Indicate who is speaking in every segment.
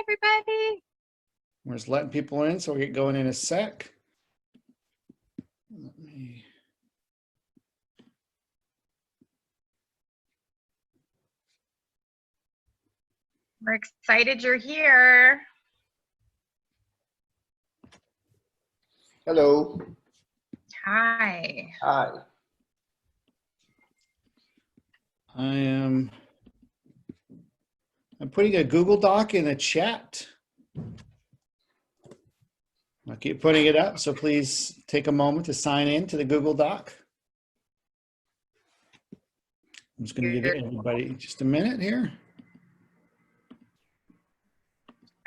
Speaker 1: everybody.
Speaker 2: We're just letting people in, so we'll get going in a sec.
Speaker 1: We're excited you're here.
Speaker 3: Hello.
Speaker 1: Hi.
Speaker 3: Hi.
Speaker 2: I'm putting a Google Doc in the chat. I'll keep putting it up, so please take a moment to sign in to the Google Doc. I'm just going to give everybody just a minute here.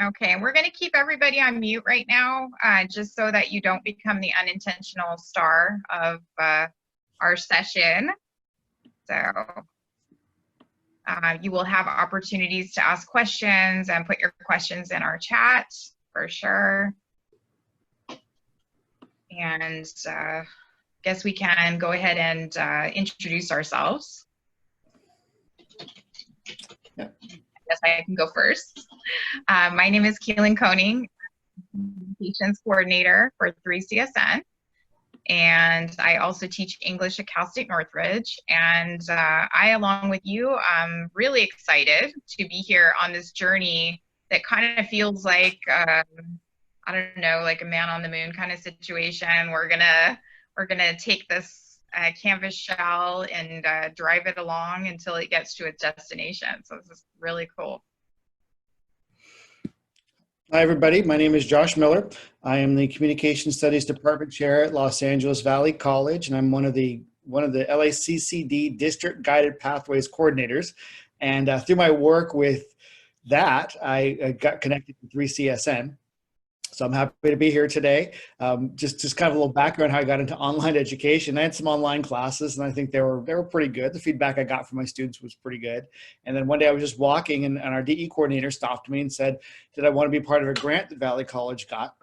Speaker 1: Okay, we're going to keep everybody on mute right now, just so that you don't become the unintentional star of our session. So you will have opportunities to ask questions and put your questions in our chat for sure. And guess we can go ahead and introduce ourselves.
Speaker 2: Yeah.
Speaker 1: I guess I can go first. My name is Keelan Koning, Communications Coordinator for 3CSN. And I also teach English at Cal State Northridge. And I, along with you, I'm really excited to be here on this journey that kind of feels like, I don't know, like a man on the moon kind of situation. We're gonna take this canvas shell and drive it along until it gets to its destination. So this is really cool.
Speaker 2: Hi, everybody. My name is Josh Miller. I am the Communication Studies Department Chair at Los Angeles Valley College, and I'm one of the LACCD District Guided Pathways Coordinators. And through my work with that, I got connected to 3CSN. So I'm happy to be here today. Just kind of a little background how I got into online education. I had some online classes, and I think they were pretty good. The feedback I got from my students was pretty good. And then one day I was just walking, and our DE coordinator stopped me and said, did I want to be part of a grant that Valley College got?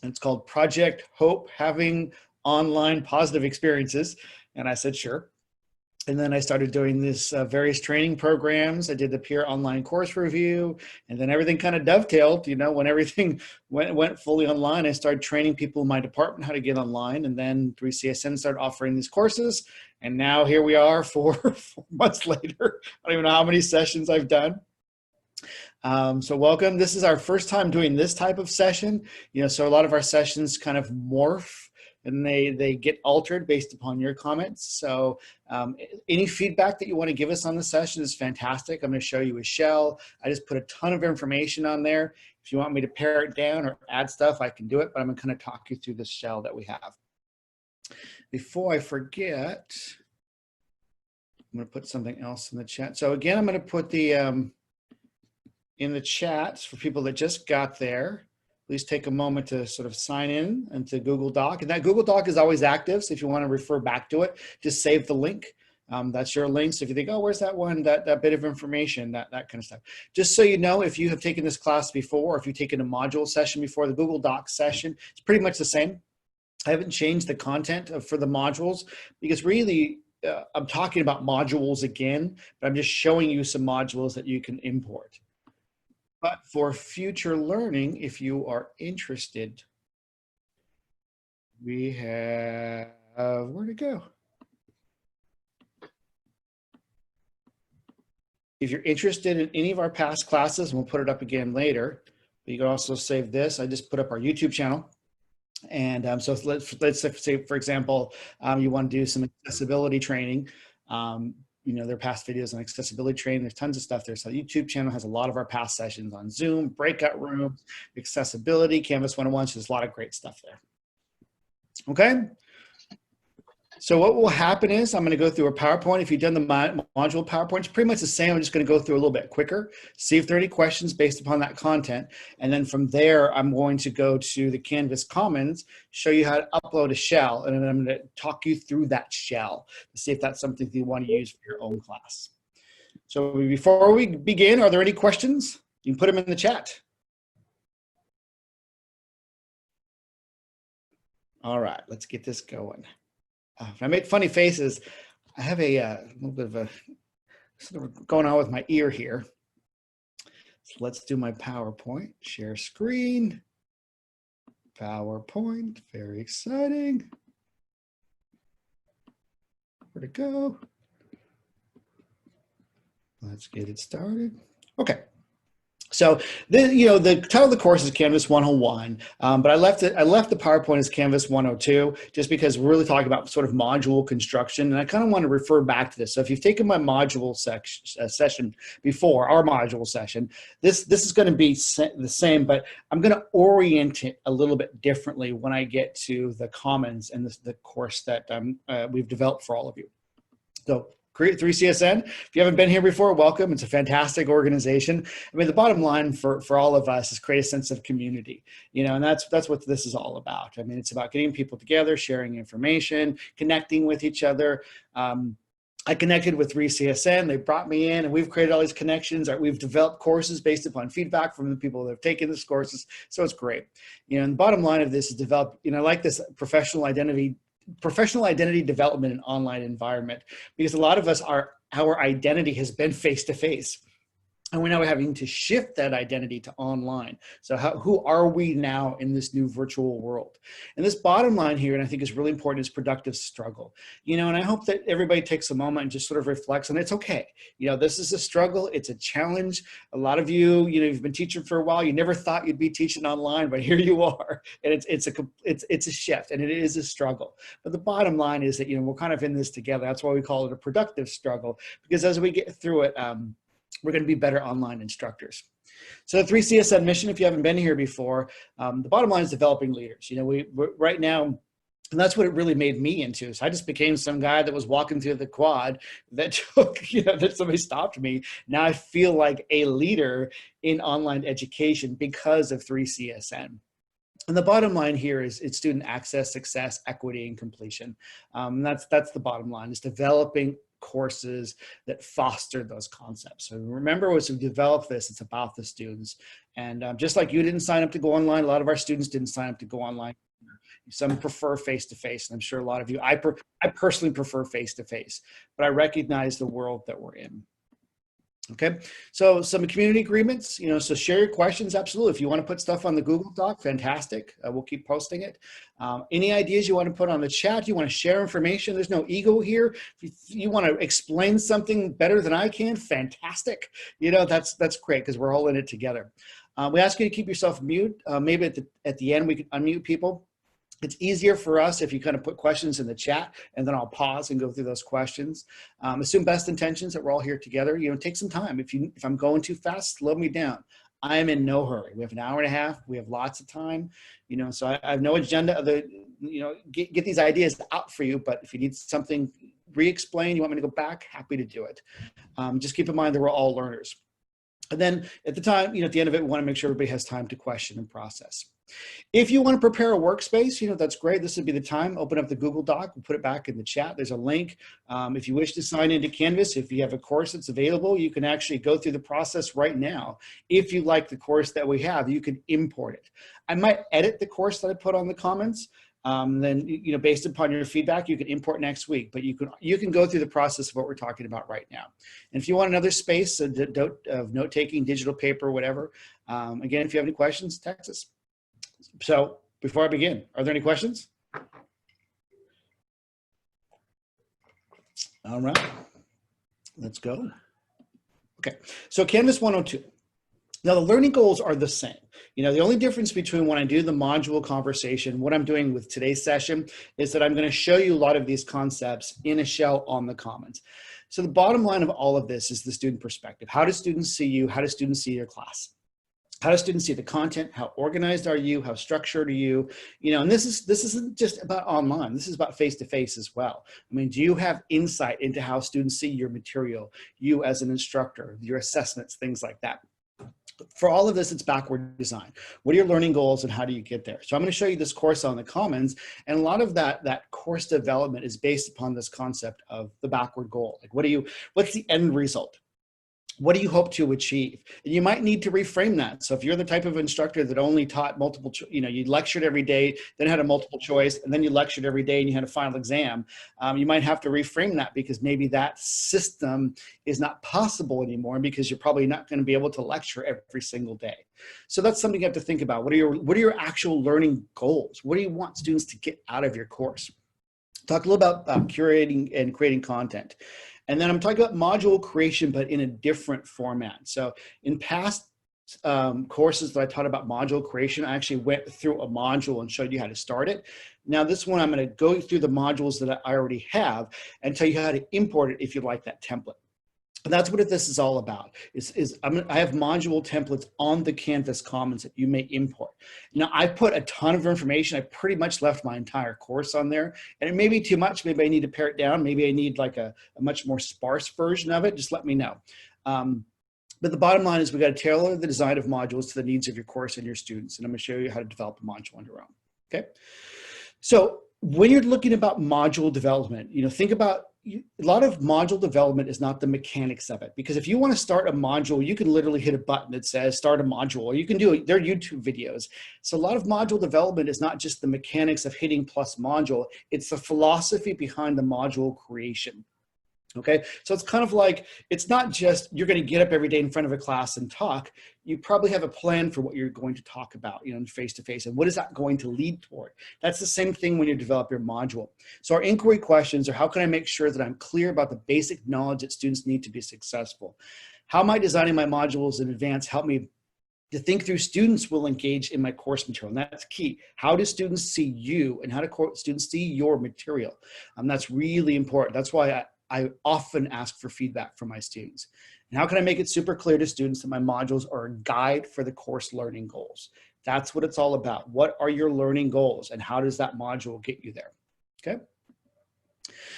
Speaker 2: And it's called Project Hope, Having Online Positive Experiences. And I said, sure. And then I started doing this various training programs. I did the peer online course review, and then everything kind of dovetailed. You know, when everything went fully online, I started training people in my department how to get online, and then 3CSN started offering these courses. And now here we are 4 months later. I don't even know how many sessions I've done. So welcome. This is our first time doing this type of session. You know, so a lot of our sessions kind of morph, and they get altered based upon your comments. So any feedback that you want to give us on the session is fantastic. I'm going to show you a shell. I just put a ton of information on there. If you want me to pare it down or add stuff, I can do it, but I'm going to kind of talk you through the shell that we have. Before I forget, I'm going to put something else in the chat. So again, I'm going to put the in the chats for people that just got there. Please take a moment to sort of sign in into Google Doc. And that Google Doc is always active, so if you want to refer back to it, just save the link. That's your link. So if you think, oh, where's that one, that bit of information, that kind of stuff. Just so you know, if you have taken this class before, or if you've taken a module session before, the Google Doc session, it's pretty much the same. I haven't changed the content for the modules because really, I'm talking about modules again, but I'm just showing you some modules that you can import. But for future learning, if you are interested, we have, where'd it go? If you're interested in any of our past classes, and we'll put it up again later, but you can also save this. I just put up our YouTube channel. And so let's say, for example, you want to do some accessibility training. You know, there are past videos on accessibility training. There's tons of stuff there. So the YouTube channel has a lot of our past sessions on Zoom, breakout rooms, accessibility, Canvas 101. So there's a lot of great stuff there. Okay. So what will happen is I'm going to go through a PowerPoint. If you've done the module PowerPoint, it's pretty much the same. I'm just going to go through a little bit quicker, see if there are any questions based upon that content. And then from there, I'm going to go to the Canvas Commons, show you how to upload a shell. And then I'm going to talk you through that shell to see if that's something you want to use for your own class. So before we begin, are there any questions? You can put them in the chat. All right, let's get this going. If I make funny faces, I have a little bit of a sort of going on with my ear here. So let's do my PowerPoint, share screen, PowerPoint, very exciting. Where'd it go? Let's get it started. Okay. So the title of the course is Canvas 101, but I left the PowerPoint as Canvas 102 just because we're really talking about sort of module construction, and I kind of want to refer back to this. So if you've taken my module session before, our module session, this is going to be the same, but I'm going to orient it a little bit differently when I get to the commons and the course that we've developed for all of you. So Create 3CSN. If you haven't been here before, welcome. It's a fantastic organization. I mean, the bottom line for all of us is create a sense of community, and that's what this is all about. I mean, it's about getting people together, sharing information, connecting with each other. I connected with 3CSN. They brought me in, and we've created all these connections. We've developed courses based upon feedback from the people that have taken these courses. So it's great. And the bottom line of this is develop, I like this professional identity development in an online environment, because a lot of us our identity has been face-to-face. And we're now having to shift that identity to online. So who are we now in this new virtual world? And this bottom line here, and I think is really important, is productive struggle. And I hope that everybody takes a moment and just sort of reflects on it's okay. This is a struggle. It's a challenge. A lot of you, you've been teaching for a while. You never thought you'd be teaching online, but here you are. And it's a shift, and it is a struggle. But the bottom line is that, we're kind of in this together. That's why we call it a productive struggle, because as we get through it, we're going to be better online instructors. So the 3CSN mission, if you haven't been here before, the bottom line is developing leaders. We're right now, and that's what it really made me into. So I just became some guy that was walking through the quad that took, that somebody stopped me. Now I feel like a leader in online education because of 3CSN. And the bottom line here is it's student access, success, equity, and completion. That's the bottom line, is developing courses that foster those concepts. So remember, as we develop this, it's about the students. And just like you didn't sign up to go online, a lot of our students didn't sign up to go online. Some prefer face-to-face, and I'm sure a lot of you, I personally prefer face-to-face, but I recognize the world that we're in. Okay, so some community agreements, so share your questions. Absolutely. If you want to put stuff on the Google Doc, fantastic. We'll keep posting it. Any ideas you want to put on the chat, you want to share information, there's no ego here. If you want to explain something better than I can, fantastic. That's great, because we're all in it together. We ask you to keep yourself mute. Maybe at the end we can unmute people. It's easier for us if you kind of put questions in the chat, and then I'll pause and go through those questions. Assume best intentions, that we're all here together. Take some time. If I'm going too fast, slow me down. I'm in no hurry. We have an hour and a half. We have lots of time. So I have no agenda other, get these ideas out for you. But if you need something re-explained, you want me to go back, happy to do it. Just keep in mind that we're all learners. And then at the time, at the end of it, we want to make sure everybody has time to question and process. If you want to prepare a workspace, that's great. This would be the time. Open up the Google Doc. We'll put it back in the chat. There's a link. If you wish to sign into Canvas, if you have a course that's available, you can actually go through the process right now. If you like the course that we have, you can import it. I might edit the course that I put on the comments. Then, based upon your feedback, you can import next week, but you can go through the process of what we're talking about right now. And if you want another space of note-taking, digital paper, whatever, again, if you have any questions, text us. So before I begin, are there any questions? All right, let's go. Okay, so Canvas 102. Now the learning goals are the same. The only difference between when I do the module conversation, what I'm doing with today's session, is that I'm going to show you a lot of these concepts in a shell on the Commons. So the bottom line of all of this is the student perspective. How do students see you? How do students see your class? How do students see the content? How organized are you? How structured are you? And this isn't just about online. This is about face-to-face as well. I mean, do you have insight into how students see your material, you as an instructor, your assessments, things like that? For all of this, it's backward design. What are your learning goals and how do you get there? So I'm going to show you this course on the Commons, and a lot of that course development is based upon this concept of the backward goal. Like, what's the end result? What do you hope to achieve? And you might need to reframe that. So if you're the type of instructor that only taught multiple, you lectured every day, then had a multiple choice, and then you lectured every day and you had a final exam, you might have to reframe that, because maybe that system is not possible anymore, because you're probably not going to be able to lecture every single day. So that's something you have to think about. What are your actual learning goals? What do you want students to get out of your course? Talk a little about curating and creating content. And then I'm talking about module creation, but in a different format. So in past courses that I taught about module creation, I actually went through a module and showed you how to start it. Now this one, I'm going to go through the modules that I already have and tell you how to import it if you like that template. And that's what this is all about. I have module templates on the Canvas Commons that you may import. Now I put a ton of information. I pretty much left my entire course on there, and it may be too much. Maybe I need to pare it down. Maybe I need like a much more sparse version of it. Just let me know. But the bottom line is we got to tailor the design of modules to the needs of your course and your students. And I'm going to show you how to develop a module on your own. Okay. So when you're looking about module development, think about a lot of module development is not the mechanics of it, because if you want to start a module, you can literally hit a button that says start a module, or you can do their YouTube videos. So a lot of module development is not just the mechanics of hitting plus module, it's the philosophy behind the module creation. Okay, so it's kind of like, it's not just you're going to get up every day in front of a class and talk. You probably have a plan for what you're going to talk about, face to face, and what is that going to lead toward? That's the same thing when you develop your module. So our inquiry questions are, how can I make sure that I'm clear about the basic knowledge that students need to be successful? How am I designing my modules in advance? Help me to think through students will engage in my course material. And that's key. How do students see you, and how do students see your material? That's really important. That's why I often ask for feedback from my students. And how can I make it super clear to students that my modules are a guide for the course learning goals? That's what it's all about. What are your learning goals, and how does that module get you there? Okay.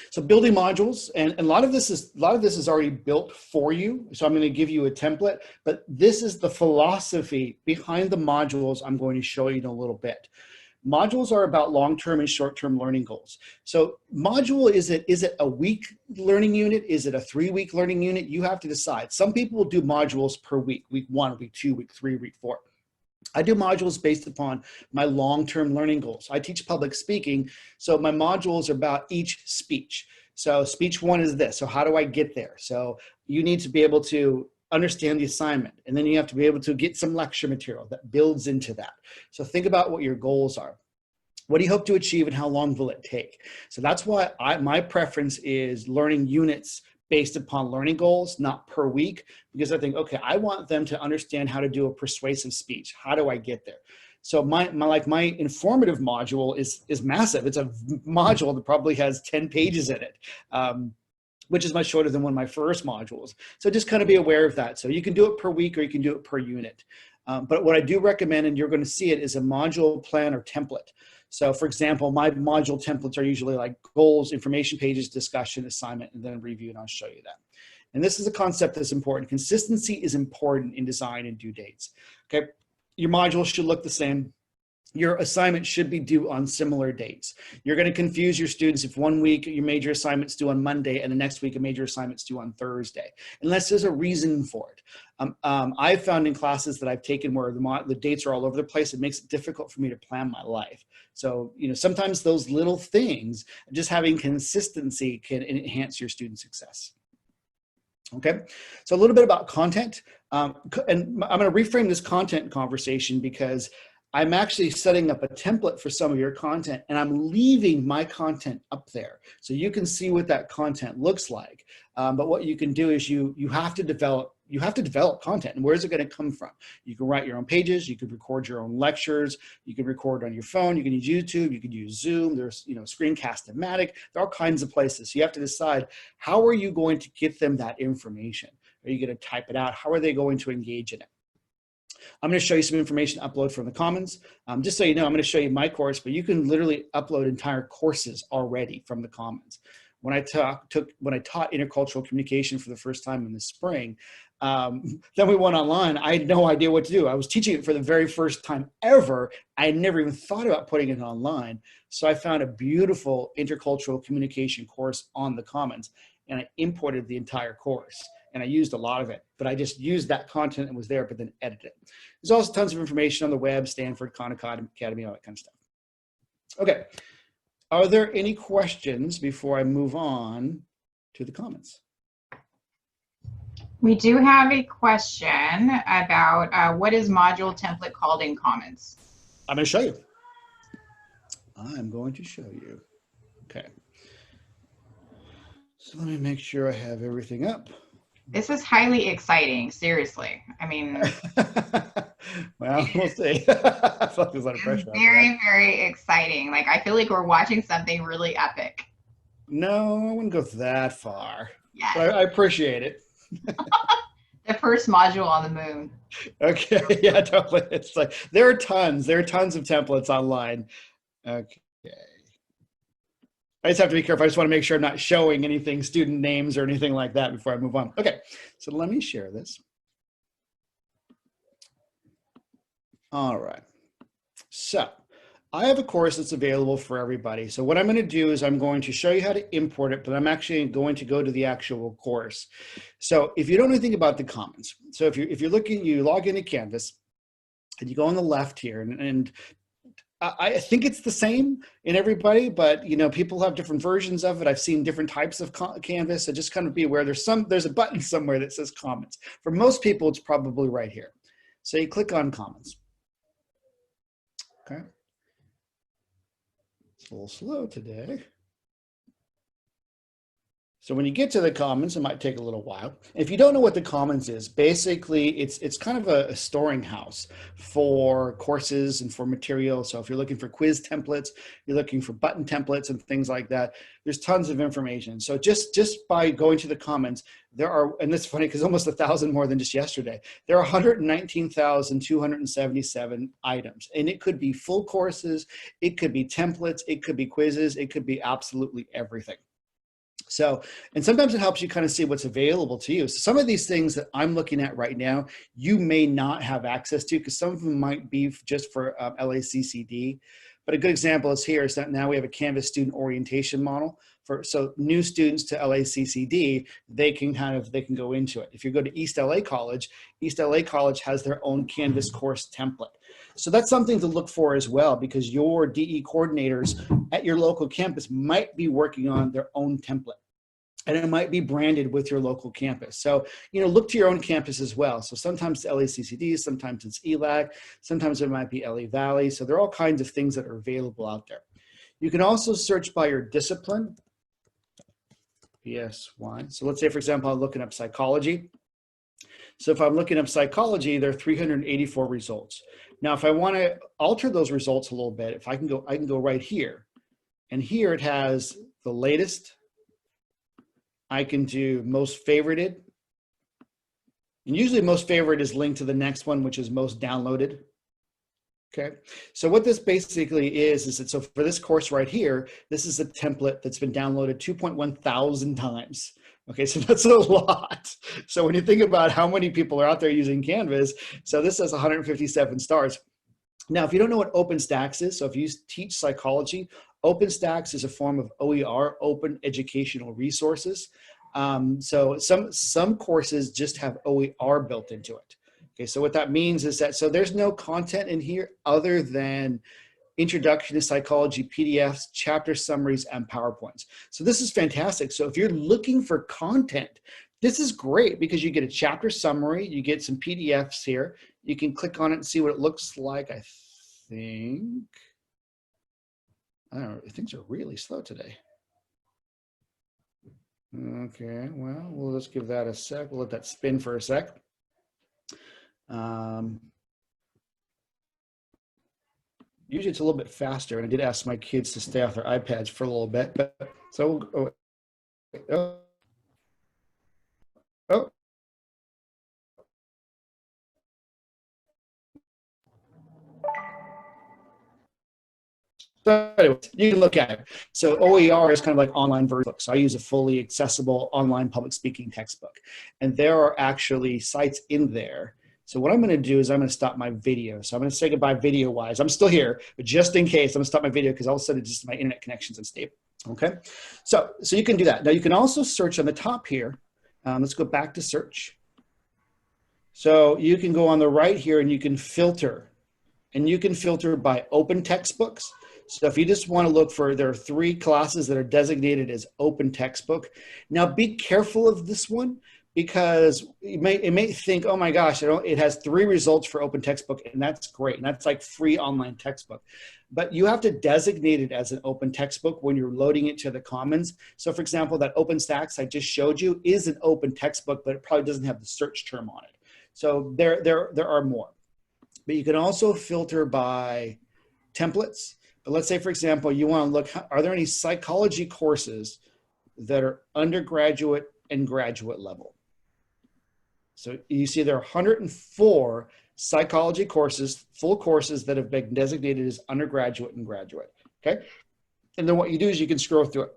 Speaker 2: So building modules, and a lot of this is already built for you. So I'm going to give you a template, but this is the philosophy behind the modules I'm going to show you in a little bit. Modules are about long-term and short-term learning goals. So module, is it a week learning unit? Is it a 3-week learning unit? You have to decide. Some people will do modules per week, week 1, week 2, week 3, week 4. I do modules based upon my long-term learning goals. I teach public speaking, so my modules are about each speech. So speech 1 is this. So how do I get there? So you need to be able to understand the assignment, and then you have to be able to get some lecture material that builds into that. So think about what your goals are. What do you hope to achieve, and how long will it take? So that's why my preference is learning units based upon learning goals, not per week, because I think, okay, I want them to understand how to do a persuasive speech. How do I get there? So my informative module is massive. It's a module that probably has 10 pages in it. Which is much shorter than one of my first modules. So just kind of be aware of that. So you can do it per week, or you can do it per unit. But what I do recommend, and you're going to see it, is a module plan or template. So for example, my module templates are usually like goals, information pages, discussion, assignment, and then review, and I'll show you that. And this is a concept that's important. Consistency is important in design and due dates. Okay, your modules should look the same. Your assignment should be due on similar dates. You're going to confuse your students if one week your major assignment's due on Monday and the next week a major assignment's due on Thursday, unless there's a reason for it. I've found in classes that I've taken where the dates are all over the place, it makes it difficult for me to plan my life. So, sometimes those little things, just having consistency, can enhance your student success. Okay, so a little bit about content. And I'm going to reframe this content conversation, because I'm actually setting up a template for some of your content, and I'm leaving my content up there so you can see what that content looks like. But what you can do is you have to develop content. And where's it going to come from? You can write your own pages, you can record your own lectures, you can record on your phone, you can use YouTube, you can use Zoom, there's Screencast-O-Matic, there are all kinds of places. So you have to decide, how are you going to get them that information? Are you going to type it out? How are they going to engage in it? I'm going to show you some information upload from the Commons. Just so you know, I'm going to show you my course, but you can literally upload entire courses already from the Commons. When I taught intercultural communication for the first time in the spring, then we went online. I had no idea what to do. I was teaching it for the very first time ever. I had never even thought about putting it online. So I found a beautiful intercultural communication course on the Commons, and I imported the entire course. and I used a lot of it, but I just used that content that was there, but then edited it. There's also tons of information on the web, Stanford, Khan Academy, all that kind of stuff. Okay, are there any questions before I move on to the comments?
Speaker 1: We do have a question about what is module template called in Commons?
Speaker 2: I'm going to show you. I'm going to show you. Okay. So let me make sure I have everything up.
Speaker 1: This is highly exciting, seriously. I mean,
Speaker 2: well, we'll see. I feel like there's a lot of pressure.
Speaker 1: Very, very exciting. Like, I feel like we're watching something really epic.
Speaker 2: No, I wouldn't go that far.
Speaker 1: Yes.
Speaker 2: But I appreciate it.
Speaker 1: The first module on the moon.
Speaker 2: Okay, yeah, totally. It's like there are tons of templates online. Okay. I just have to be careful. I just want to make sure I'm not showing anything, student names or anything like that before I move on. Okay, so let me share this. All right. So I have a course that's available for everybody. So what I'm going to do is I'm going to show you how to import it, but I'm actually going to go to the actual course. So if you don't know anything about the Commons, so if you're looking, you log into Canvas and you go on the left here, and I think it's the same in everybody, but you know, people have different versions of it. I've seen different types of Canvas, so just kind of be aware there's a button somewhere that says Commons. For most people, it's probably right here. So you click on Commons. Okay. It's a little slow today. So when you get to the Commons, it might take a little while. If you don't know what the Commons is, basically it's kind of a storing house for courses and for material. So if you're looking for quiz templates, you're looking for button templates and things like that, there's tons of information. So just by going to the Commons, there are, and it's funny because almost 1,000 more than just yesterday, there are 119,277 items. And it could be full courses, it could be templates, it could be quizzes, it could be absolutely everything. So, and sometimes it helps you kind of see what's available to you. So some of these things that I'm looking at right now, you may not have access to because some of them might be just for LACCD. But a good example is here is that now we have a Canvas student orientation model so new students to LACCD, they can go into it. If you go to East LA College has their own Canvas course template. So that's something to look for as well, because your DE coordinators at your local campus might be working on their own template. And it might be branded with your local campus. So, you know, look to your own campus as well. So sometimes it's LACCD, sometimes it's ELAC, sometimes it might be LA Valley. So there are all kinds of things that are available out there. You can also search by your discipline, PSY. So let's say, for example, I'm looking up psychology. So if I'm looking up psychology, there are 384 results. Now, if I want to alter those results a little bit, if I can go right here, and here it has the latest. I can do most favorited, and usually most favorite is linked to the next one, which is most downloaded. Okay, so what this basically is that, so for this course right here, this is a template that's been downloaded 2.1 thousand times. Okay, so that's a lot. So when you think about how many people are out there using Canvas, so this has 157 stars. Now, if you don't know what OpenStax is, so if you teach psychology, OpenStax is a form of OER, Open Educational Resources. So some courses just have OER built into it. Okay, so what that means is that, so there's no content in here other than Introduction to Psychology PDFs, chapter summaries, and PowerPoints. So this is fantastic. So if you're looking for content, this is great because you get a chapter summary, you get some PDFs here. You can click on it and see what it looks like. I don't know, things are really slow today. Okay, well, we'll just give that a sec. We'll let that spin for a sec. Usually it's a little bit faster, and I did ask my kids to stay off their iPads for a little bit, but so So anyways, you can look at it. So OER is kind of like online version. So I use a fully accessible online public speaking textbook, and there are actually sites in there. So what I'm going to do is I'm going to stop my video. So I'm going to say goodbye video wise. I'm still here, but just in case, I'm going to stop my video because all of a sudden just my internet connection's unstable. Okay. So you can do that. Now you can also search on the top here, Let's go back to search. So you can go on the right here and you can filter. And you can filter by open textbooks. So if you just want to look for, there are 3 classes that are designated as open textbook. Now be careful of this one, because it may think, oh my gosh, it has 3 results for open textbook, and that's great. And that's like free online textbook. But you have to designate it as an open textbook when you're loading it to the Commons. So for example, that OpenStax I just showed you is an open textbook, but it probably doesn't have the search term on it. So there are more. But you can also filter by templates. But let's say, for example, you want to look, are there any psychology courses that are undergraduate and graduate level? So you see there are 104 psychology courses, full courses, that have been designated as undergraduate and graduate, okay? And then what you do is you can scroll through it.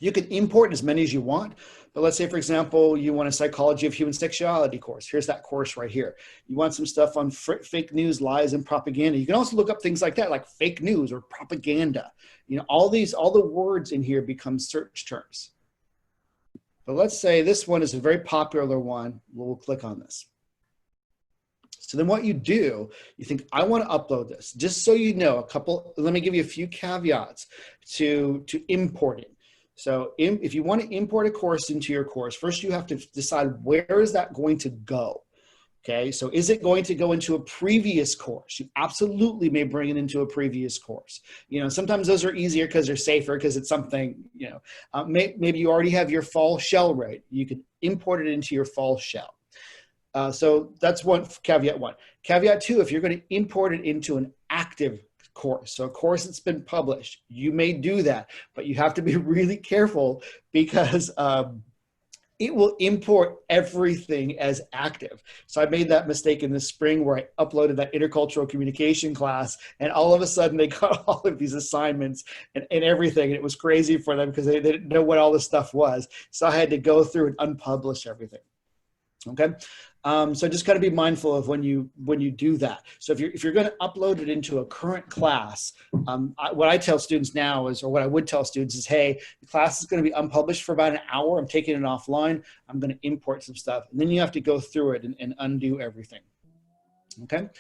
Speaker 2: You can import as many as you want, but let's say, for example, you want a psychology of human sexuality course. Here's that course right here. You want some stuff on fake news, lies, and propaganda. You can also look up things like that, like fake news or propaganda. You know, all the words in here become search terms. But let's say this one is a very popular one. We'll click on this. So then what you do, you think, I want to upload this. Just so you know, let me give you a few caveats to importing. So if you want to import a course into your course, first you have to decide, where is that going to go? Okay, so is it going to go into a previous course? You absolutely may bring it into a previous course. You know, sometimes those are easier because they're safer, because it's something, you know, maybe you already have your fall shell right. You can import it into your fall shell. So that's caveat one. Caveat two, if you're going to import it into an active course, so a course that's been published, you may do that, but you have to be really careful, because it will import everything as active. So I made that mistake in the spring where I uploaded that intercultural communication class, and all of a sudden they got all of these assignments and everything. And it was crazy for them because they didn't know what all this stuff was. So I had to go through and unpublish everything. Okay. So just got to be mindful of when you do that. So if you're going to upload it into a current class, what I tell students now is, or what I would tell students is, hey, the class is going to be unpublished for about an hour. I'm taking it offline. I'm going to import some stuff. And then you have to go through it and undo everything. Okay.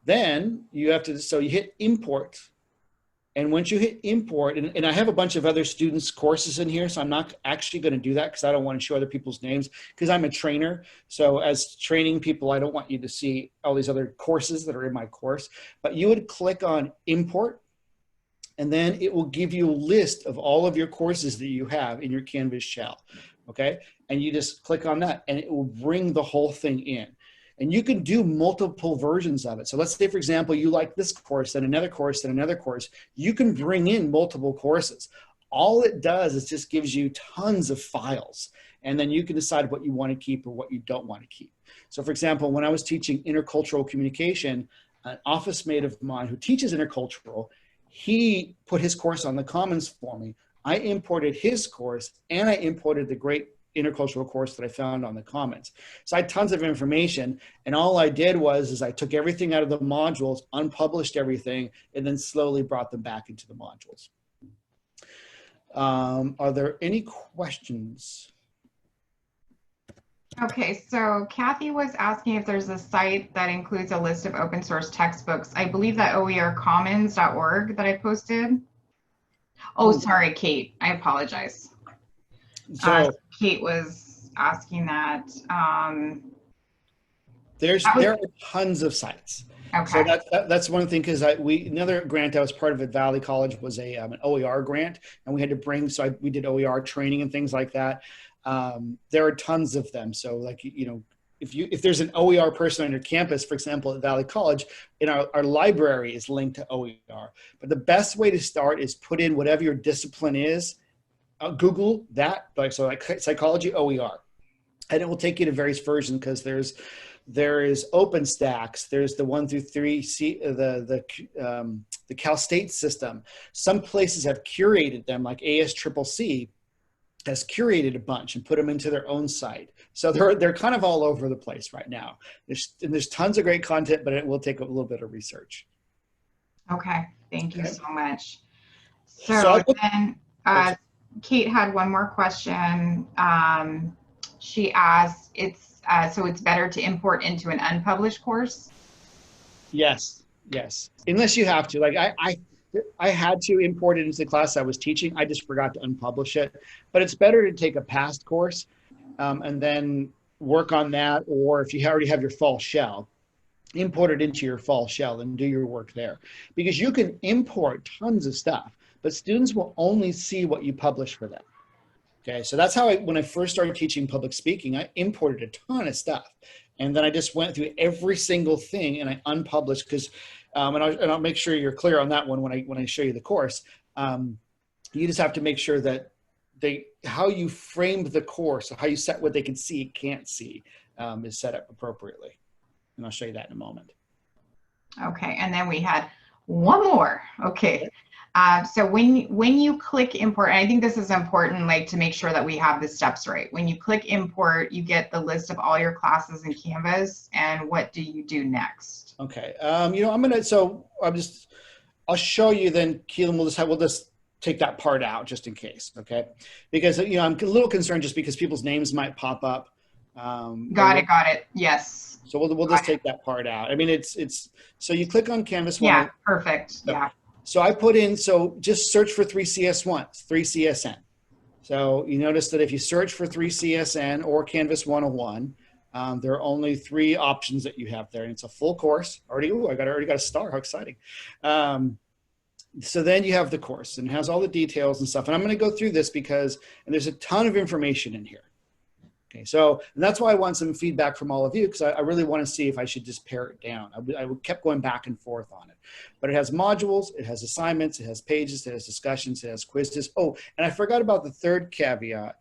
Speaker 2: Then you have to, so you hit import. And once you hit import, and I have a bunch of other students' courses in here, so I'm not actually going to do that because I don't want to show other people's names, because I'm a trainer. So as training people, I don't want you to see all these other courses that are in my course. But you would click on import, and then it will give you a list of all of your courses that you have in your Canvas shell. Okay, and you just click on that, and it will bring the whole thing in. And you can do multiple versions of it. So let's say, for example, you like this course, then another course, then another course. You can bring in multiple courses. All it does is just gives you tons of files. And then you can decide what you want to keep or what you don't want to keep. So for example, when I was teaching intercultural communication, an office mate of mine who teaches intercultural, he put his course on the Commons for me. I imported his course, and I imported the great intercultural course that I found on the Commons. So I had tons of information, and all I did was I took everything out of the modules, unpublished everything, and then slowly brought them back into the modules. Are there any questions?
Speaker 1: Okay, so Kathy was asking if there's a site that includes a list of open source textbooks. I believe that oercommons.org that I posted. Oh, sorry, Kate. I apologize. So Kate was asking that.
Speaker 2: There are tons of sites.
Speaker 1: Okay.
Speaker 2: So that's one thing, because another grant I was part of at Valley College was an OER grant, and we had to bring, we did OER training and things like that. There are tons of them. So like, you know, if there's an OER person on your campus, for example, at Valley College, in our library is linked to OER. But the best way to start is put in whatever your discipline is. Google that, like psychology OER, and it will take you to various versions, because there is OpenStax, there's the 1 through 3, the Cal State system. Some places have curated them, like ASCCC has curated a bunch and put them into their own site. So they're kind of all over the place right now. There's tons of great content, but it will take a little bit of research.
Speaker 1: Okay, thank you so much. So then Kate had one more question. she asked, so it's better to import into an unpublished course?
Speaker 2: Yes, yes. Unless you have to. Like I had to import it into the class I was teaching. I just forgot to unpublish it. But it's better to take a past course and then work on that. Or if you already have your fall shell, import it into your fall shell and do your work there. Because you can import tons of stuff, but students will only see what you publish for them. Okay, so that's how when I first started teaching public speaking, I imported a ton of stuff. And then I just went through every single thing and I unpublished because, and I'll make sure you're clear on that one when I show you the course. You just have to make sure that how you framed the course, how you set what they can see, can't see, is set up appropriately. And I'll show you that in a moment.
Speaker 1: Okay, and then we had one more. Okay. So when you click import, and I think this is important, like to make sure that we have the steps right. When you click import, you get the list of all your classes in Canvas, and what do you do next?
Speaker 2: Okay, I'll show you then, Keelan, we'll just take that part out just in case, okay? Because, I'm a little concerned just because people's names might pop up.
Speaker 1: Got it, yes.
Speaker 2: So we'll just take that part out. I mean, so you click on Canvas one.
Speaker 1: Yeah, perfect, yeah.
Speaker 2: So I put in, just search for 3CS1, 3CSN. So you notice that if you search for 3CSN or Canvas 101, there are only 3 options that you have there. And it's a full course. I already got a star, how exciting. So then you have the course and it has all the details and stuff. And I'm going to go through this and there's a ton of information in here. Okay, and that's why I want some feedback from all of you because I really want to see if I should just pare it down. I kept going back and forth on it. But it has modules, it has assignments, it has pages, it has discussions, it has quizzes. Oh, and I forgot about the third caveat.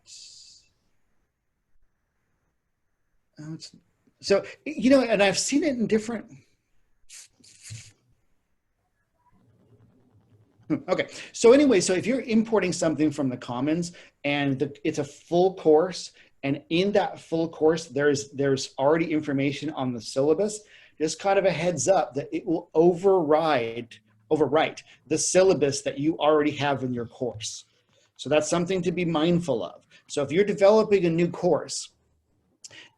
Speaker 2: So, and I've seen it in different. Okay, so anyway, so if you're importing something from the Commons and it's a full course, and in that full course, there's already information on the syllabus, just kind of a heads up that it will overwrite the syllabus that you already have in your course. So that's something to be mindful of. So if you're developing a new course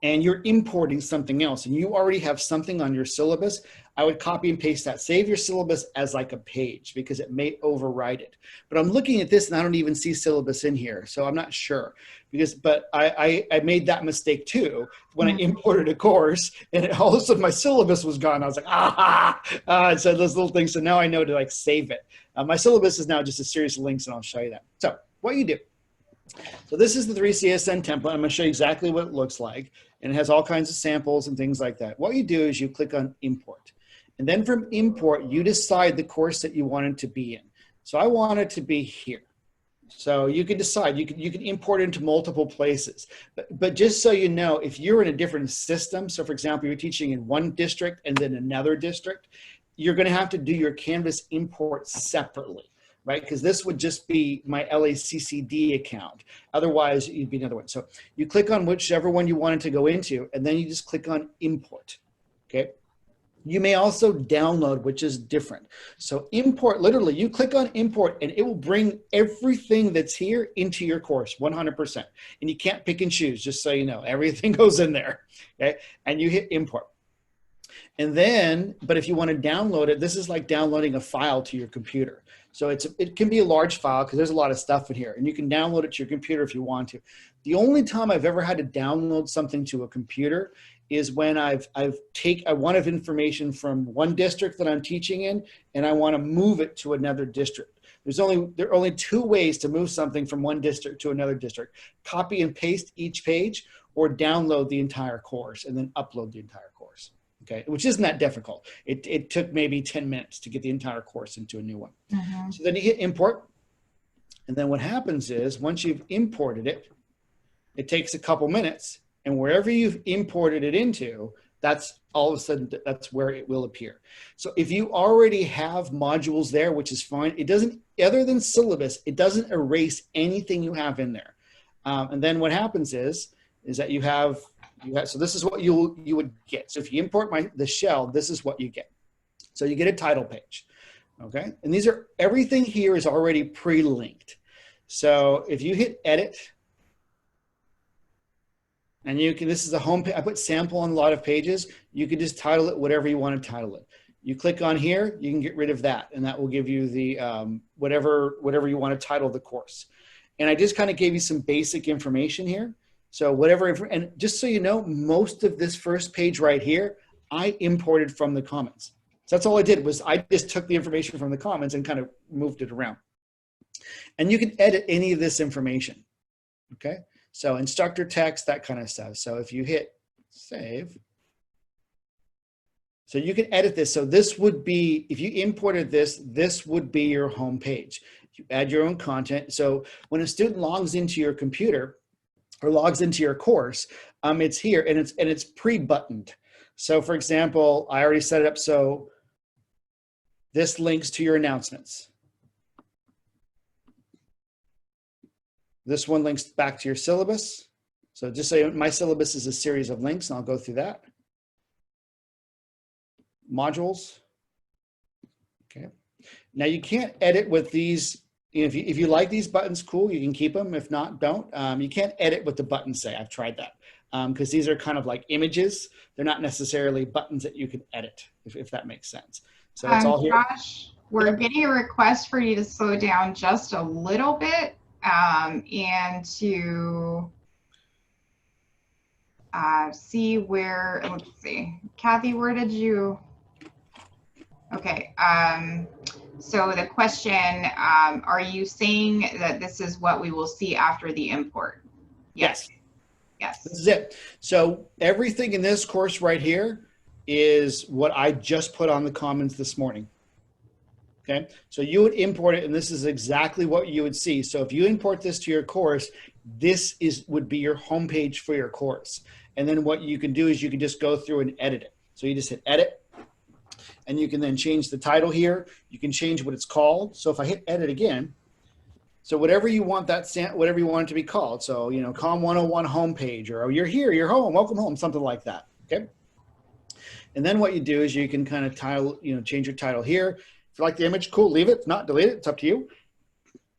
Speaker 2: and you're importing something else and you already have something on your syllabus, I would copy and paste that. Save your syllabus as like a page because it may overwrite it. But I'm looking at this and I don't even see syllabus in here. So I'm not sure but I made that mistake too when I imported a course and all of a sudden my syllabus was gone. I was like, so those little things. So now I know to like save it. My syllabus is now just a series of links and I'll show you that. So what you do. So this is the 3CSN template. I'm going to show you exactly what it looks like. And it has all kinds of samples and things like that. What you do is you click on import. And then from import, you decide the course that you want it to be in. So I want it to be here. So you can decide, you can import it into multiple places. But just so you know, if you're in a different system, so for example, you're teaching in one district and then another district, you're going to have to do your Canvas import separately. Right? Because this would just be my LACCD account. Otherwise, you'd be another one. So you click on whichever one you wanted to go into, and then you just click on import. Okay. You may also download, which is different. So import, literally, you click on import, and it will bring everything that's here into your course, 100%. And you can't pick and choose, just so you know. Everything goes in there. Okay. And you hit import. And then, but if you want to download it, this is like downloading a file to your computer. So it can be a large file because there's a lot of stuff in here and you can download it to your computer if you want to. The only time I've ever had to download something to a computer is when I want information from one district that I'm teaching in and I want to move it to another district. There are only 2 ways to move something from one district to another district. Copy and paste each page or download the entire course and then upload the entire course. Okay, which isn't that difficult. It took maybe 10 minutes to get the entire course into a new one. So then you hit import. And then what happens is once you've imported it, it takes a couple minutes. And wherever you've imported it into, that's all of a sudden, that's where it will appear. So if you already have modules there, which is fine, it doesn't, other than syllabus, it doesn't erase anything you have in there. And then what happens is that you have, so this is what you would get. So if you import the shell, this is what you get. So you get a title page, okay? And everything here is already pre-linked. So if you hit edit, And you can, this is a home page. I put sample on a lot of pages. You can just title it whatever you want to title it. You click on here, you can get rid of that, and that will give you the whatever you want to title the course. And I just kind of gave you some basic information here. So whatever, and just so you know, most of this first page right here, I imported from the Commons. So that's all I did, was I just took the information from the Commons and kind of moved it around. And you can edit any of this information, okay? So instructor text, that kind of stuff. So if you hit save, so you can edit this. So this would be, if you imported this, this would be your home page. You add your own content. So when a student logs into your computer or logs into your course, it's here, and it's pre-buttoned. So for example, I already set it up so this links to your announcements. This one links back to your syllabus. So just so my syllabus is a series of links, and I'll go through that. Modules. Okay. Now you can't edit with these. If you like these buttons, cool, you can keep them. If not, don't. You can't edit what the buttons say. I've tried that because these are kind of like images. They're not necessarily buttons that you can edit, if that makes sense. So it's all here.
Speaker 1: Josh, we're getting a request for you to slow down just a little bit and to see where, let's see. Kathy, where did you? Okay. So the question, are you saying that this is what we will see after the import?
Speaker 2: Yes.
Speaker 1: Yes.
Speaker 2: This is it. So everything in this course right here is what I just put on the Commons this morning. Okay. So you would import it, and this is exactly what you would see. So if you import this to your course, this would be your homepage for your course. And then what you can do is you can just go through and edit it. So you just hit edit. And you can then change the title here. You can change what it's called. So if I hit edit again, so whatever you want whatever you want it to be called. So, you know, COM 101 homepage, or oh, you're here, you're home, welcome home, something like that. Okay. And then what you do is you can kind of change your title here. If you like the image, cool, leave it. If not, delete it. It's up to you.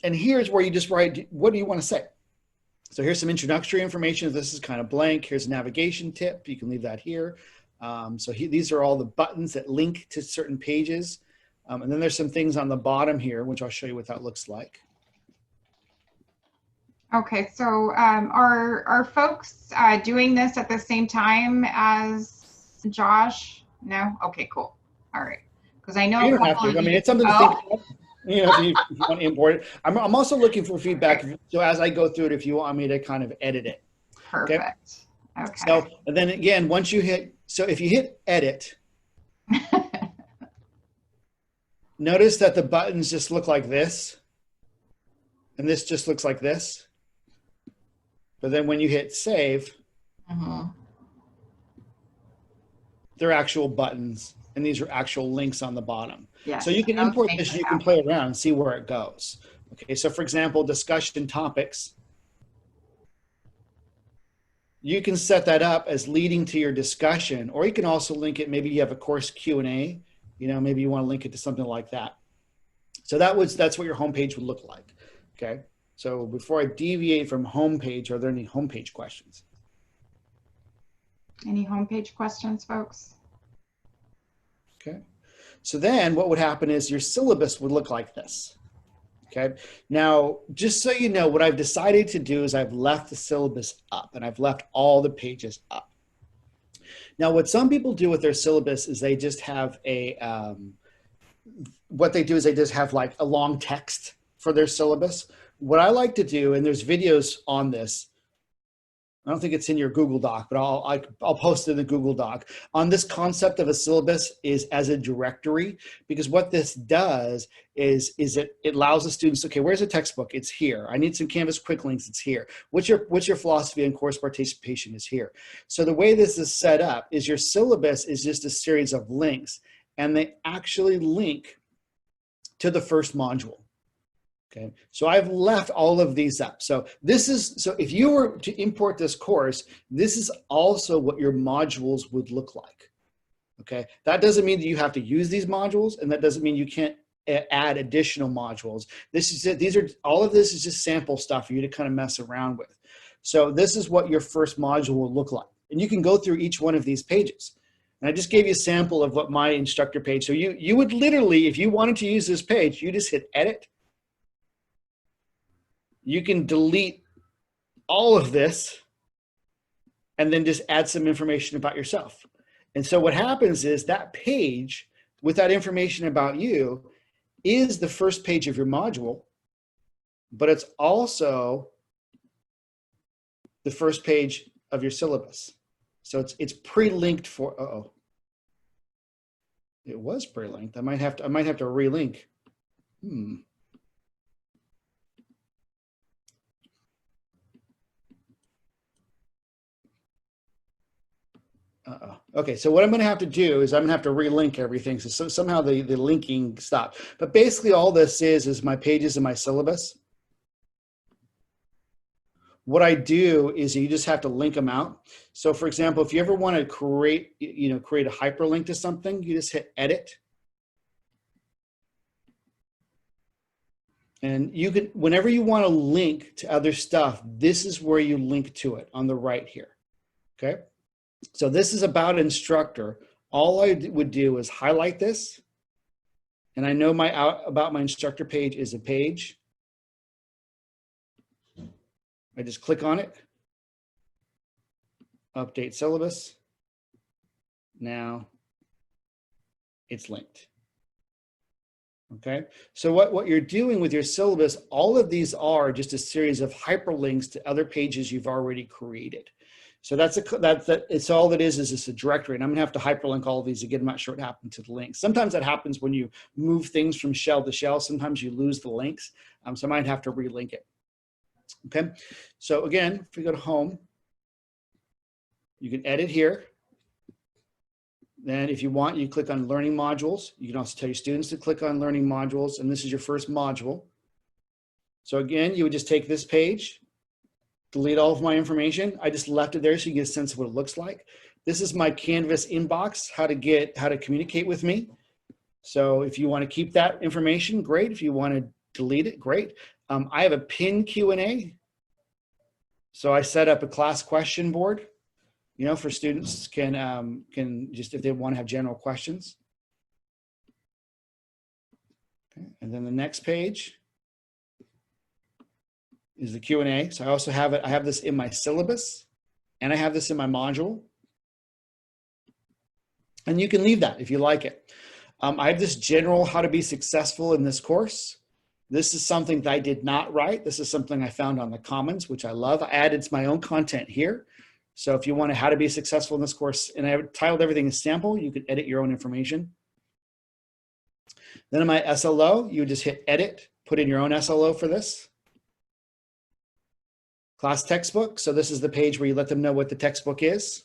Speaker 2: And here's where you just write, what do you want to say? So here's some introductory information. This is kind of blank. Here's a navigation tip. You can leave that here. These are all the buttons that link to certain pages. And then there's some things on the bottom here, which I'll show you what that looks like.
Speaker 1: Okay, so are folks doing this at the same time as Josh? No? Okay, cool. All right. Because I know
Speaker 2: you don't have to. I mean, it's something to think about. You know, if you want to import it. I'm also looking for feedback. Okay. So as I go through it, if you want me to kind of edit it.
Speaker 1: Perfect. Okay.
Speaker 2: So, and then again, once you hit, so if you hit edit, notice that the buttons just look like this, and this just looks like this. But then when you hit save, they're actual buttons, and these are actual links on the bottom.
Speaker 1: Yes.
Speaker 2: So you can import this, you can play around and see where it goes. Okay, so for example, discussion topics. You can set that up as leading to your discussion, or you can also link it. Maybe you have a course Q&A, you know, maybe you want to link it to something like that. So that's what your homepage would look like. Okay. So before I deviate from homepage, are there any homepage questions?
Speaker 1: Any homepage questions, folks?
Speaker 2: Okay. So then what would happen is your syllabus would look like this. Okay. Now, just so you know, what I've decided to do is I've left the syllabus up, and I've left all the pages up. Now, what some people do with their syllabus is they just have what they do is they just have like a long text for their syllabus. What I like to do, and there's videos on this, I don't think it's in your Google Doc, but I'll post it in the Google Doc, on this concept of a syllabus is as a directory, because what this does is it allows the students, okay, where's the textbook? It's here. I need some Canvas quick links. It's here. What's your philosophy and course participation is here. So the way this is set up is your syllabus is just a series of links, and they actually link to the first module. Okay, so I've left all of these up. So so if you were to import this course, this is also what your modules would look like. Okay, that doesn't mean that you have to use these modules, and that doesn't mean you can't add additional modules. All of this is just sample stuff for you to kind of mess around with. So this is what your first module will look like. And you can go through each one of these pages. And I just gave you a sample of what my instructor page. So you would literally, if you wanted to use this page, you just hit edit. You can delete all of this and then just add some information about yourself. And so what happens is that page with that information about you is the first page of your module, but it's also the first page of your syllabus. So it's pre-linked for, uh-oh. It was pre-linked. I might have to relink. Okay, so what I'm going to have to do is I'm going to have to relink everything. So somehow the linking stopped. But basically all this is my pages in my syllabus. What I do is you just have to link them out. So for example, if you ever want to create a hyperlink to something, you just hit edit. And you can, whenever you want to link to other stuff, this is where you link to it on the right here. Okay. So this is about instructor. All I would do is highlight this. And I know about my instructor page is a page. I just click on it. Update syllabus. Now it's linked. Okay, so what you're doing with your syllabus, all of these are just a series of hyperlinks to other pages you've already created. So it's all that is just a directory, and I'm gonna have to hyperlink all of these again. I'm not sure what happened to the links. Sometimes that happens when you move things from shell to shell. Sometimes you lose the links, so I might have to relink it. Okay, so again, if we go to home, you can edit here. Then if you want, you click on learning modules. You can also tell your students to click on learning modules, and this is your first module. So again, you would just take this page, delete all of my information. I just left it there so you get a sense of what it looks like. This is my Canvas inbox, how to communicate with me. So if you want to keep that information, great. If you want to delete it, great. I have a pinned Q&A. So I set up a class question board, for students can just, if they want to have general questions. Okay. And then the next page is the Q&A. So I also have it, I have this in my syllabus and I have this in my module. And you can leave that if you like it. I have this general how to be successful in this course. This is something that I did not write. This is something I found on the Commons, which I love. I added my own content here. So if you want how to be successful in this course, and I titled everything as sample, you could edit your own information. Then in my SLO, you just hit edit, put in your own SLO for this. Class textbook. So this is the page where you let them know what the textbook is.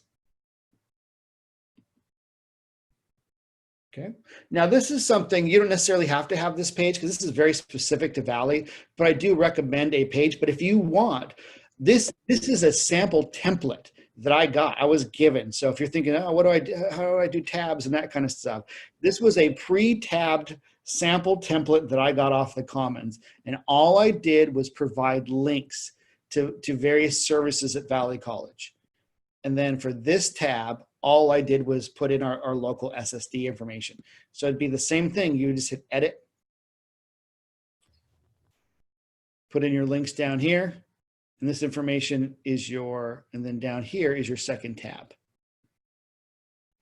Speaker 2: Okay. Now this is something you don't necessarily have to have this page because this is very specific to Valley, but I do recommend a page. But if you want, this is a sample template that I was given. So if you're thinking, oh, what do I do? How do I do tabs and that kind of stuff? This was a pre-tabbed sample template that I got off the Commons. And all I did was provide links to various services at Valley College. And then for this tab, all I did was put in our local SSD information. So it'd be the same thing. You just hit edit, put in your links down here. And this information is and then down here is your second tab.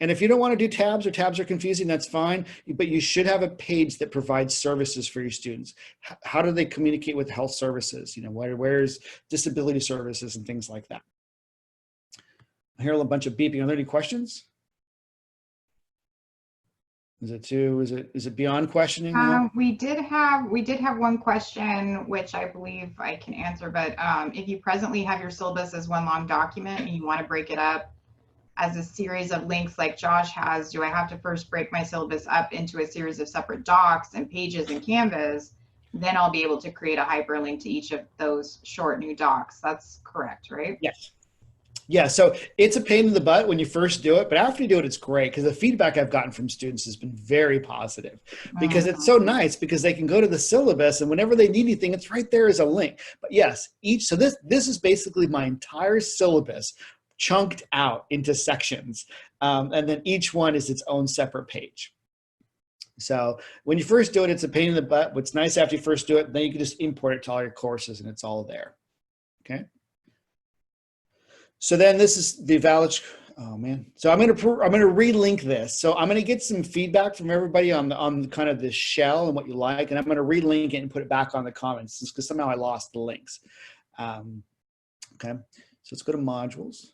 Speaker 2: And if you don't want to do tabs or tabs are confusing, that's fine, but you should have a page that provides services for your students. How do they communicate with health services? Where's disability services and things like that. I hear a bunch of beeping. Are there any questions? Is it beyond questioning?
Speaker 1: We did have one question, which I believe I can answer, but if you presently have your syllabus as one long document and you want to break it up as a series of links like Josh has, do I have to first break my syllabus up into a series of separate docs and pages and Canvas? Then I'll be able to create a hyperlink to each of those short new docs. That's correct, right?
Speaker 2: Yes. Yeah, so it's a pain in the butt when you first do it, but after you do it, it's great because the feedback I've gotten from students has been very positive because it's so nice because they can go to the syllabus and whenever they need anything, it's right there as a link. But yes, so this is basically my entire syllabus chunked out into sections. And then each one is its own separate page. So when you first do it, it's a pain in the butt. What's nice after you first do it, then you can just import it to all your courses and it's all there. Okay. So then this is the valid. Oh man. So I'm gonna relink this. So I'm gonna get some feedback from everybody on kind of the shell and what you like, and I'm gonna relink it and put it back on the comments because somehow I lost the links. Okay. So let's go to modules.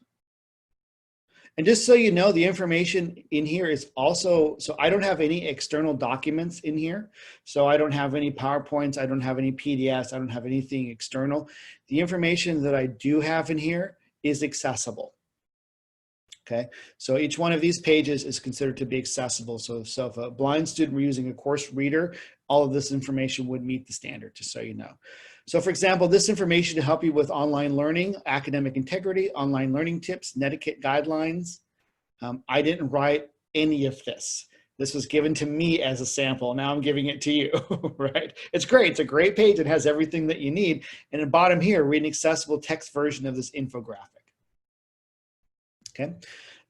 Speaker 2: And just so you know, the information in here is also, so I don't have any external documents in here. So I don't have any PowerPoints, I don't have any PDFs, I don't have anything external. The information that I do have in here is accessible. Okay, so each one of these pages is considered to be accessible. So if a blind student were using a course reader, all of this information would meet the standard, just so you know. So for example, this information to help you with online learning, academic integrity, online learning tips, netiquette guidelines. I didn't write any of this. This was given to me as a sample. Now I'm giving it to you, right? It's great. It's a great page. It has everything that you need. And at the bottom here, read an accessible text version of this infographic. Okay.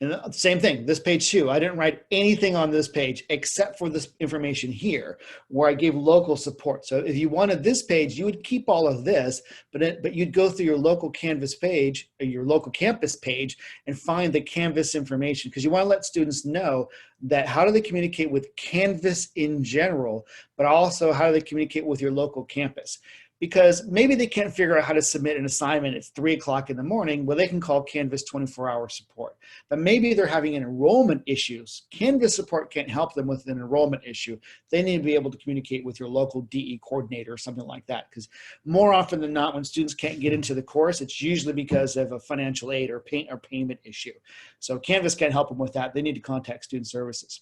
Speaker 2: And same thing, this page too. I didn't write anything on this page except for this information here where I gave local support. So if you wanted this page, you would keep all of this, but you'd go through your local Canvas page or your local campus page and find the Canvas information because you want to let students know that how do they communicate with Canvas in general, but also how do they communicate with your local campus. Because maybe they can't figure out how to submit an assignment at 3 o'clock in the morning, well, they can call Canvas 24-hour support. But maybe they're having an enrollment issues. Canvas support can't help them with an enrollment issue. They need to be able to communicate with your local DE coordinator or something like that. Because more often than not, when students can't get into the course, it's usually because of a financial aid or payment issue. So Canvas can't help them with that. They need to contact student services.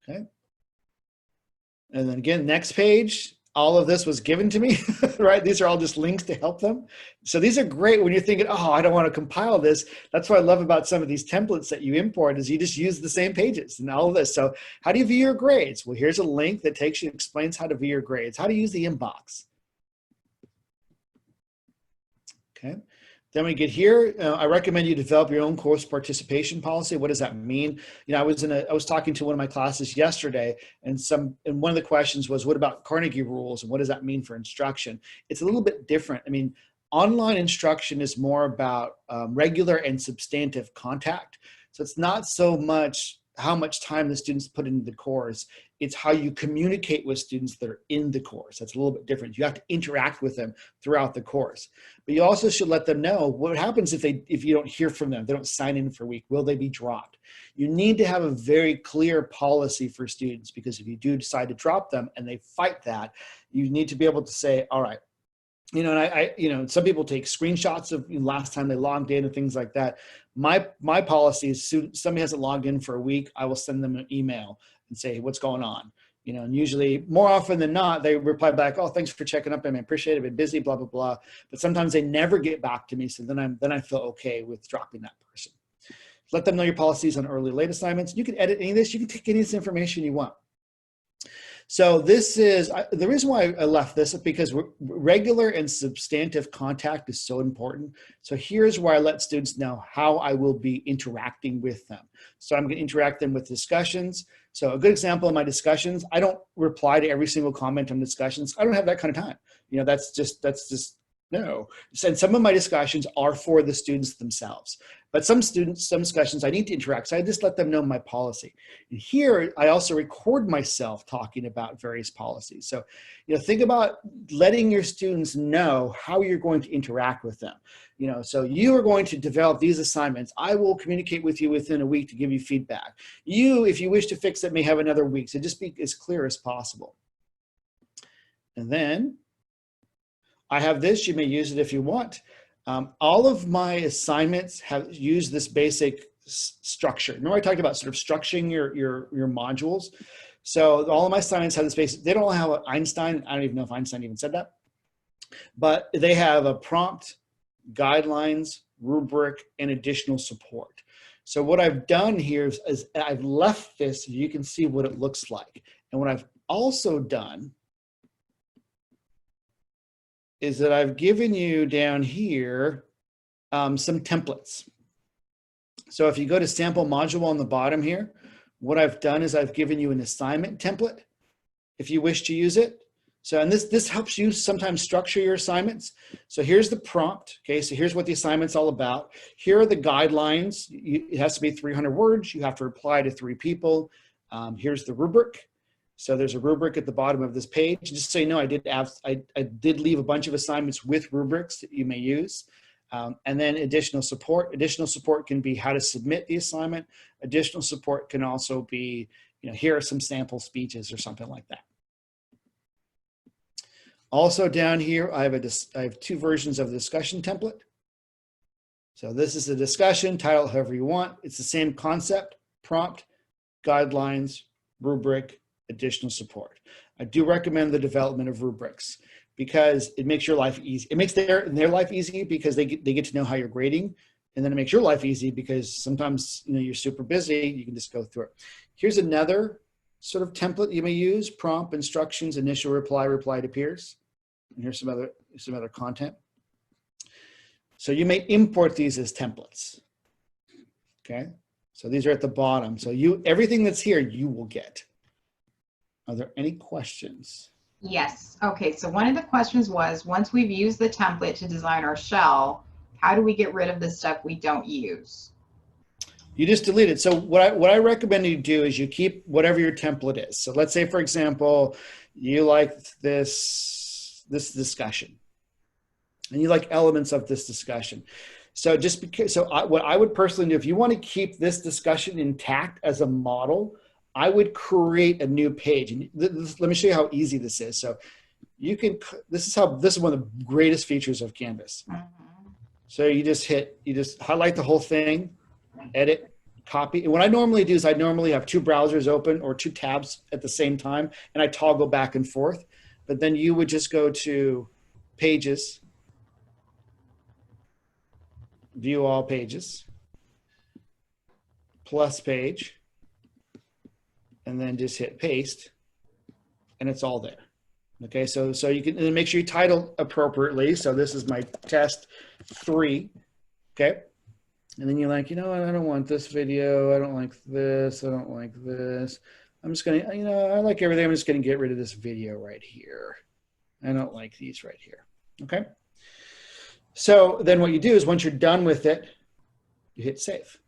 Speaker 2: Okay. And then again, next page. All of this was given to me, right? These are all just links to help them. So these are great when you're thinking, oh, I don't want to compile this. That's what I love about some of these templates that you import is you just use the same pages and all of this. So how do you view your grades? Well, here's a link that explains how to view your grades, how to use the inbox. Okay. Then we get here, I recommend you develop your own course participation policy. What does that mean? You know, I was talking to one of my classes yesterday and one of the questions was, what about Carnegie rules and what does that mean for instruction? It's a little bit different. I mean, online instruction is more about regular and substantive contact. So it's not so much how much time the students put into the course. It's how you communicate with students that are in the course. That's a little bit different. You have to interact with them throughout the course. But you also should let them know what happens if you don't hear from them, they don't sign in for a week, will they be dropped? You need to have a very clear policy for students because if you do decide to drop them and they fight that, you need to be able to say, all right, you know, and some people take screenshots of last time they logged in and things like that. My policy is somebody hasn't logged in for a week, I will send them an email and say, what's going on? You know, and usually more often than not, they reply back, oh, thanks for checking up. I appreciate it. I've been busy, blah, blah, blah. But sometimes they never get back to me. So then I feel okay with dropping that person. Let them know your policies on early late assignments. You can edit any of this. You can take any of this information you want. So this is, the reason why I left this is because regular and substantive contact is so important. So here's where I let students know how I will be interacting with them. So I'm going to interact them with discussions. So a good example of my discussions, I don't reply to every single comment on discussions. I don't have that kind of time. You know, that's just no. And some of my discussions are for the students themselves. But some discussions I need to interact. So I just let them know my policy. And here I also record myself talking about various policies. So, you know, think about letting your students know how you're going to interact with them. You know, so you are going to develop these assignments. I will communicate with you within a week to give you feedback. You, if you wish to fix it, may have another week. So just be as clear as possible. And then I have this, you may use it if you want. All of my assignments have used this basic structure. Remember I talked about sort of structuring your modules? So all of my assignments have this basic, they don't have Einstein. I don't even know if Einstein even said that. But they have a prompt, guidelines, rubric, and additional support. So what I've done here is I've left this so you can see what it looks like. And what I've also done is that I've given you down here some templates. So if you go to sample module on the bottom here, what I've done is I've given you an assignment template if you wish to use it. So, and this helps you sometimes structure your assignments. So here's the prompt, okay? So here's what the assignment's all about. Here are the guidelines. It has to be 300 words. You have to reply to 3 people. Here's the rubric. So there's a rubric at the bottom of this page. Just so you know, I did leave a bunch of assignments with rubrics that you may use. And then additional support. Additional support can be how to submit the assignment. Additional support can also be, you know, here are some sample speeches or something like that. Also down here, I have 2 versions of the discussion template. So this is a discussion, title however you want. It's the same concept, prompt, guidelines, rubric, additional support. I do recommend the development of rubrics because it makes your life easy. It makes their life easy because they get to know how you're grading, and then it makes your life easy because sometimes, you know, you're super busy, you can just go through it. Here's another sort of template you may use: prompt, instructions, initial reply, reply to peers. And here's some other content. So you may import these as templates. Okay, so these are at the bottom. So everything that's here you will get. Are there any questions?
Speaker 1: Yes. Okay, so one of the questions was, once we've used the template to design our shell, how do we get rid of the stuff we don't use?
Speaker 2: You just delete it. So what I recommend you do is you keep whatever your template is. So let's say, for example, you like this discussion, and you like elements of this discussion. So just because, what I would personally do, if you want to keep this discussion intact as a model, I would create a new page. And let me show you how easy this is. So you can, this is one of the greatest features of Canvas. So you just highlight the whole thing, edit, copy. And what I normally do is I normally have 2 browsers open or 2 tabs at the same time, and I toggle back and forth. But then you would just go to pages, view all pages, plus page, and then just hit paste, and it's all there. Okay, so you can make sure you title appropriately. So this is my test 3, okay? And then you're like, you know what, I don't want this video, I don't like this, I don't like this. I'm just gonna, you know, I like everything, I'm just gonna get rid of this video right here. I don't like these right here, okay? So then what you do is once you're done with it, you hit save.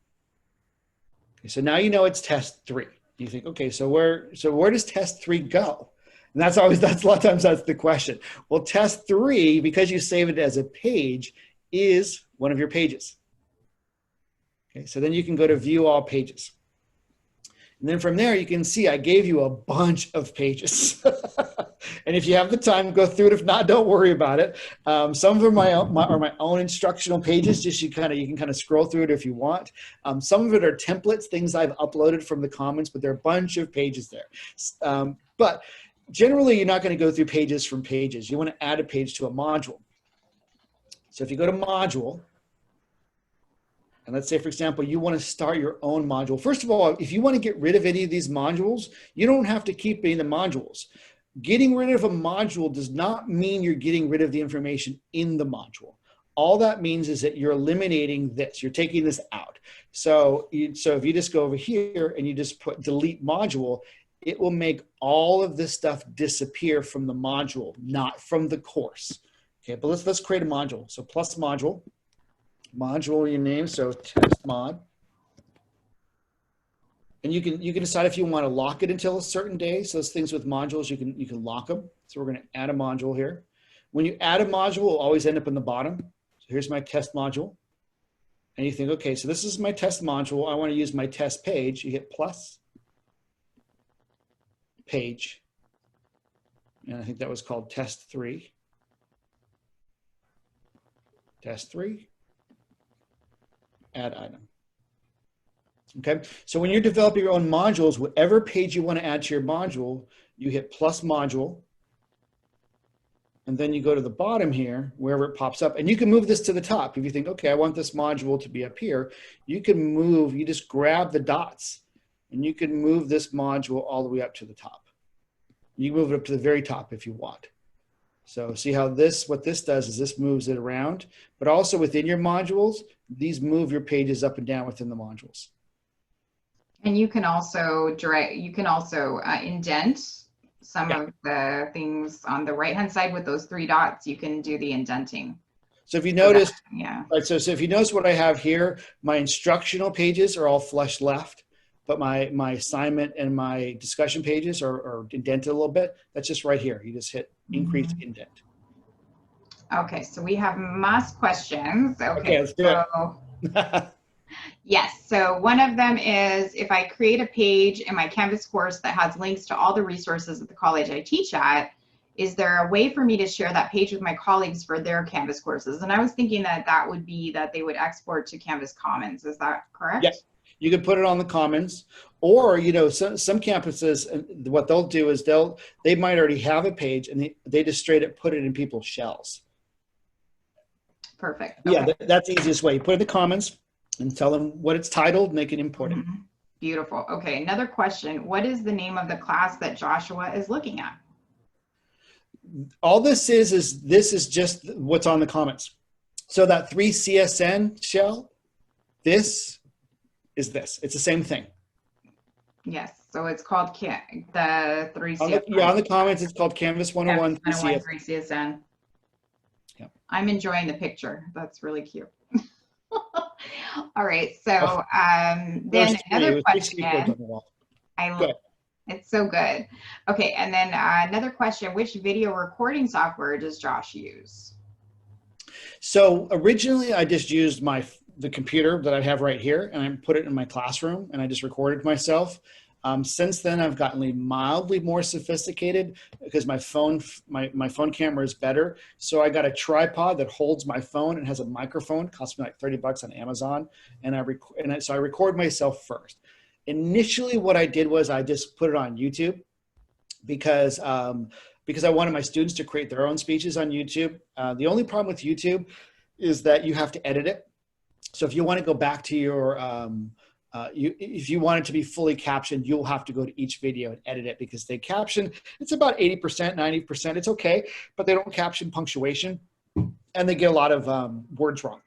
Speaker 2: Okay, so now you know it's test 3. You think, okay, so where does test 3 go? And that's a lot of times that's the question. Well, test 3, because you save it as a page, is one of your pages. Okay, so then you can go to view all pages. And then from there, you can see I gave you a bunch of pages. And if you have the time, go through it. If not, don't worry about it. Some of them are my own instructional pages. Just you can kind of scroll through it if you want. Some of it are templates, things I've uploaded from the comments, but there are a bunch of pages there. But generally, you're not going to go through pages from pages. You want to add a page to a module. So if you go to module, and let's say, for example, you want to start your own module. First of all, if you want to get rid of any of these modules, you don't have to keep any of the modules. Getting rid of a module does not mean you're getting rid of the information in the module. All that means is that you're eliminating this. You're taking this out. So if you just go over here and you just put delete module, it will make all of this stuff disappear from the module, not from the course. Okay, but let's create a module. So plus module. Module you name, so test mod. And you can decide if you want to lock it until a certain day. So those things with modules, you can lock them. So we're going to add a module here. When you add a module, it'll always end up in the bottom. So here's my test module. And you think, okay, so this is my test module. I want to use my test page. You hit plus page. And I think that was called test 3. Test 3. Add item. Okay, so when you're developing your own modules, whatever page you want to add to your module, you hit plus module, and then you go to the bottom here, wherever it pops up, and you can move this to the top. If you think, okay, I want this module to be up here, you can move, you just grab the dots, and you can move this module all the way up to the top. You can move it up to the very top if you want. So see how what this does is this moves it around, but also within your modules, these move your pages up and down within the modules.
Speaker 1: And you can also indent some of the things on the right-hand side with those 3 dots. You can do the indenting.
Speaker 2: So if you notice,
Speaker 1: yeah.
Speaker 2: Right, so if you notice what I have here, my instructional pages are all flush left, but my assignment and my discussion pages are indented a little bit. That's just right here. You just hit increase indent.
Speaker 1: Okay, so we have mass questions.
Speaker 2: Okay, let's do it.
Speaker 1: Yes, so one of them is, if I create a page in my Canvas course that has links to all the resources at the college I teach at, is there a way for me to share that page with my colleagues for their Canvas courses? And I was thinking that would be that they would export to Canvas Commons. Is that correct?
Speaker 2: Yes. You can put it on the Commons, or some campuses, what they'll do is they might already have a page and they just straight up put it in people's shells.
Speaker 1: Perfect. Okay.
Speaker 2: Yeah, that's the easiest way. You put it in the Commons and tell them what it's titled, and they can import it.
Speaker 1: Beautiful. Okay, another question. What is the name of the class that Joshua is looking at?
Speaker 2: All this is just what's on the comments. So that 3CSN shell, this is this. It's the same thing.
Speaker 1: Yes. So it's called the 3CSN.
Speaker 2: On the comments, it's called Canvas 101
Speaker 1: 3CSN.
Speaker 2: Yep.
Speaker 1: I'm enjoying the picture. That's really cute. All right. So then another question. I love it. It's so good. Okay. And then another question, which video recording software does Josh use?
Speaker 2: So originally I just used the computer that I have right here, and I put it in my classroom and I just recorded myself. Since then I've gotten mildly more sophisticated because my phone camera is better. So I got a tripod that holds my phone and has a microphone. It cost me like $30 on Amazon. So I record myself first. Initially what I did was I just put it on YouTube because I wanted my students to create their own speeches on YouTube. The only problem with YouTube is that you have to edit it. So if you want to go back to your, if you want it to be fully captioned, you'll have to go to each video and edit it because they caption, it's about 80%, 90%. It's okay, but they don't caption punctuation and they get a lot of words wrong.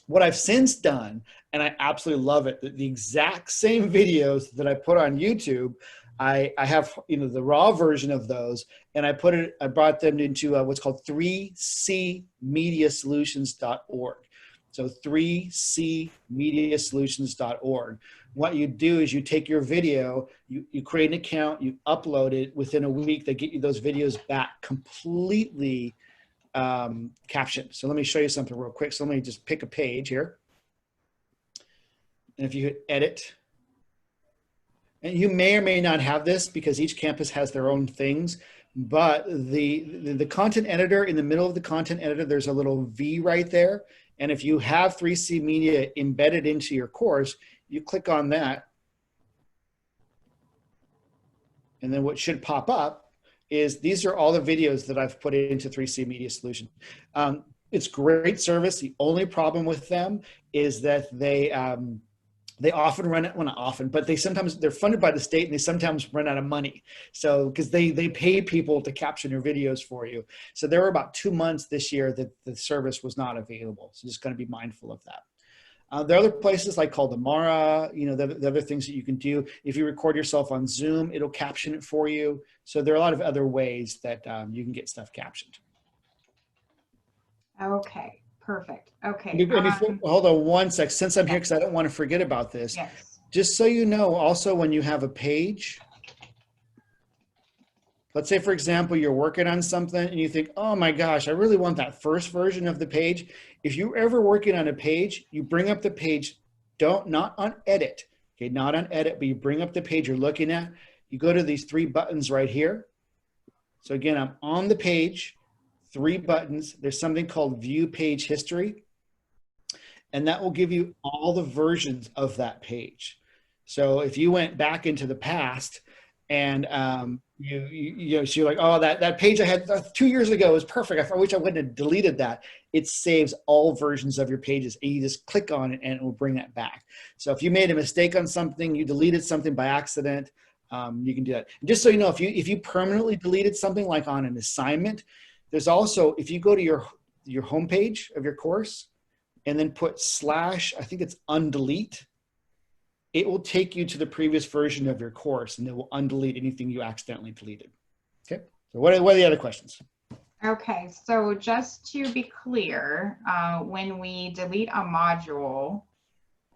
Speaker 2: What I've since done, and I absolutely love it, the exact same videos that I put on YouTube, I have the raw version of those, and I brought them into what's called 3cmediasolutions.org. So 3cmediasolutions.org. What you do is you take your video, you create an account, you upload it. Within a week, they get you those videos back completely captioned. So let me show you something real quick. So let me just pick a page here. And if you hit edit, and you may or may not have this because each campus has their own things, but the content editor, in the middle of the content editor, there's a little V right there. And if you have 3C Media embedded into your course, you click on that. And then what should pop up is these are all the videos that I've put into 3C Media Solution. It's great service. The only problem with them is that they often run it, well, not often, but they're funded by the state and they sometimes run out of money. So, because they pay people to caption your videos for you. So there were about 2 months this year that the service was not available. So just going to be mindful of that. There are other places like called Amara, the other things that you can do. If you record yourself on Zoom, it'll caption it for you. So there are a lot of other ways that you can get stuff captioned.
Speaker 1: Okay, perfect. Okay.
Speaker 2: Hold on one sec, since I'm here, because I don't want to forget about this.
Speaker 1: Yes.
Speaker 2: Just so you know, also when you have a page, let's say, for example, you're working on something and you think, oh my gosh, I really want that first version of the page. If you're ever working on a page, you bring up the page, not on edit, okay, not on edit, but you bring up the page you're looking at, you go to these 3 buttons right here. So again, I'm on the page, 3 buttons. There's something called View Page History, and that will give you all the versions of that page. So if you went back into the past And so you're like, oh, that page I had 2 years ago was perfect. I wish I wouldn't have deleted that. It saves all versions of your pages, and you just click on it and it will bring that back. So if you made a mistake on something, you deleted something by accident, you can do that. And just so you know, if you permanently deleted something like on an assignment, there's also, if you go to your home page of your course and then put / I think it's undelete, it will take you to the previous version of your course, and it will undelete anything you accidentally deleted. Okay, so what are the other questions?
Speaker 1: Okay, so just to be clear, when we delete a module,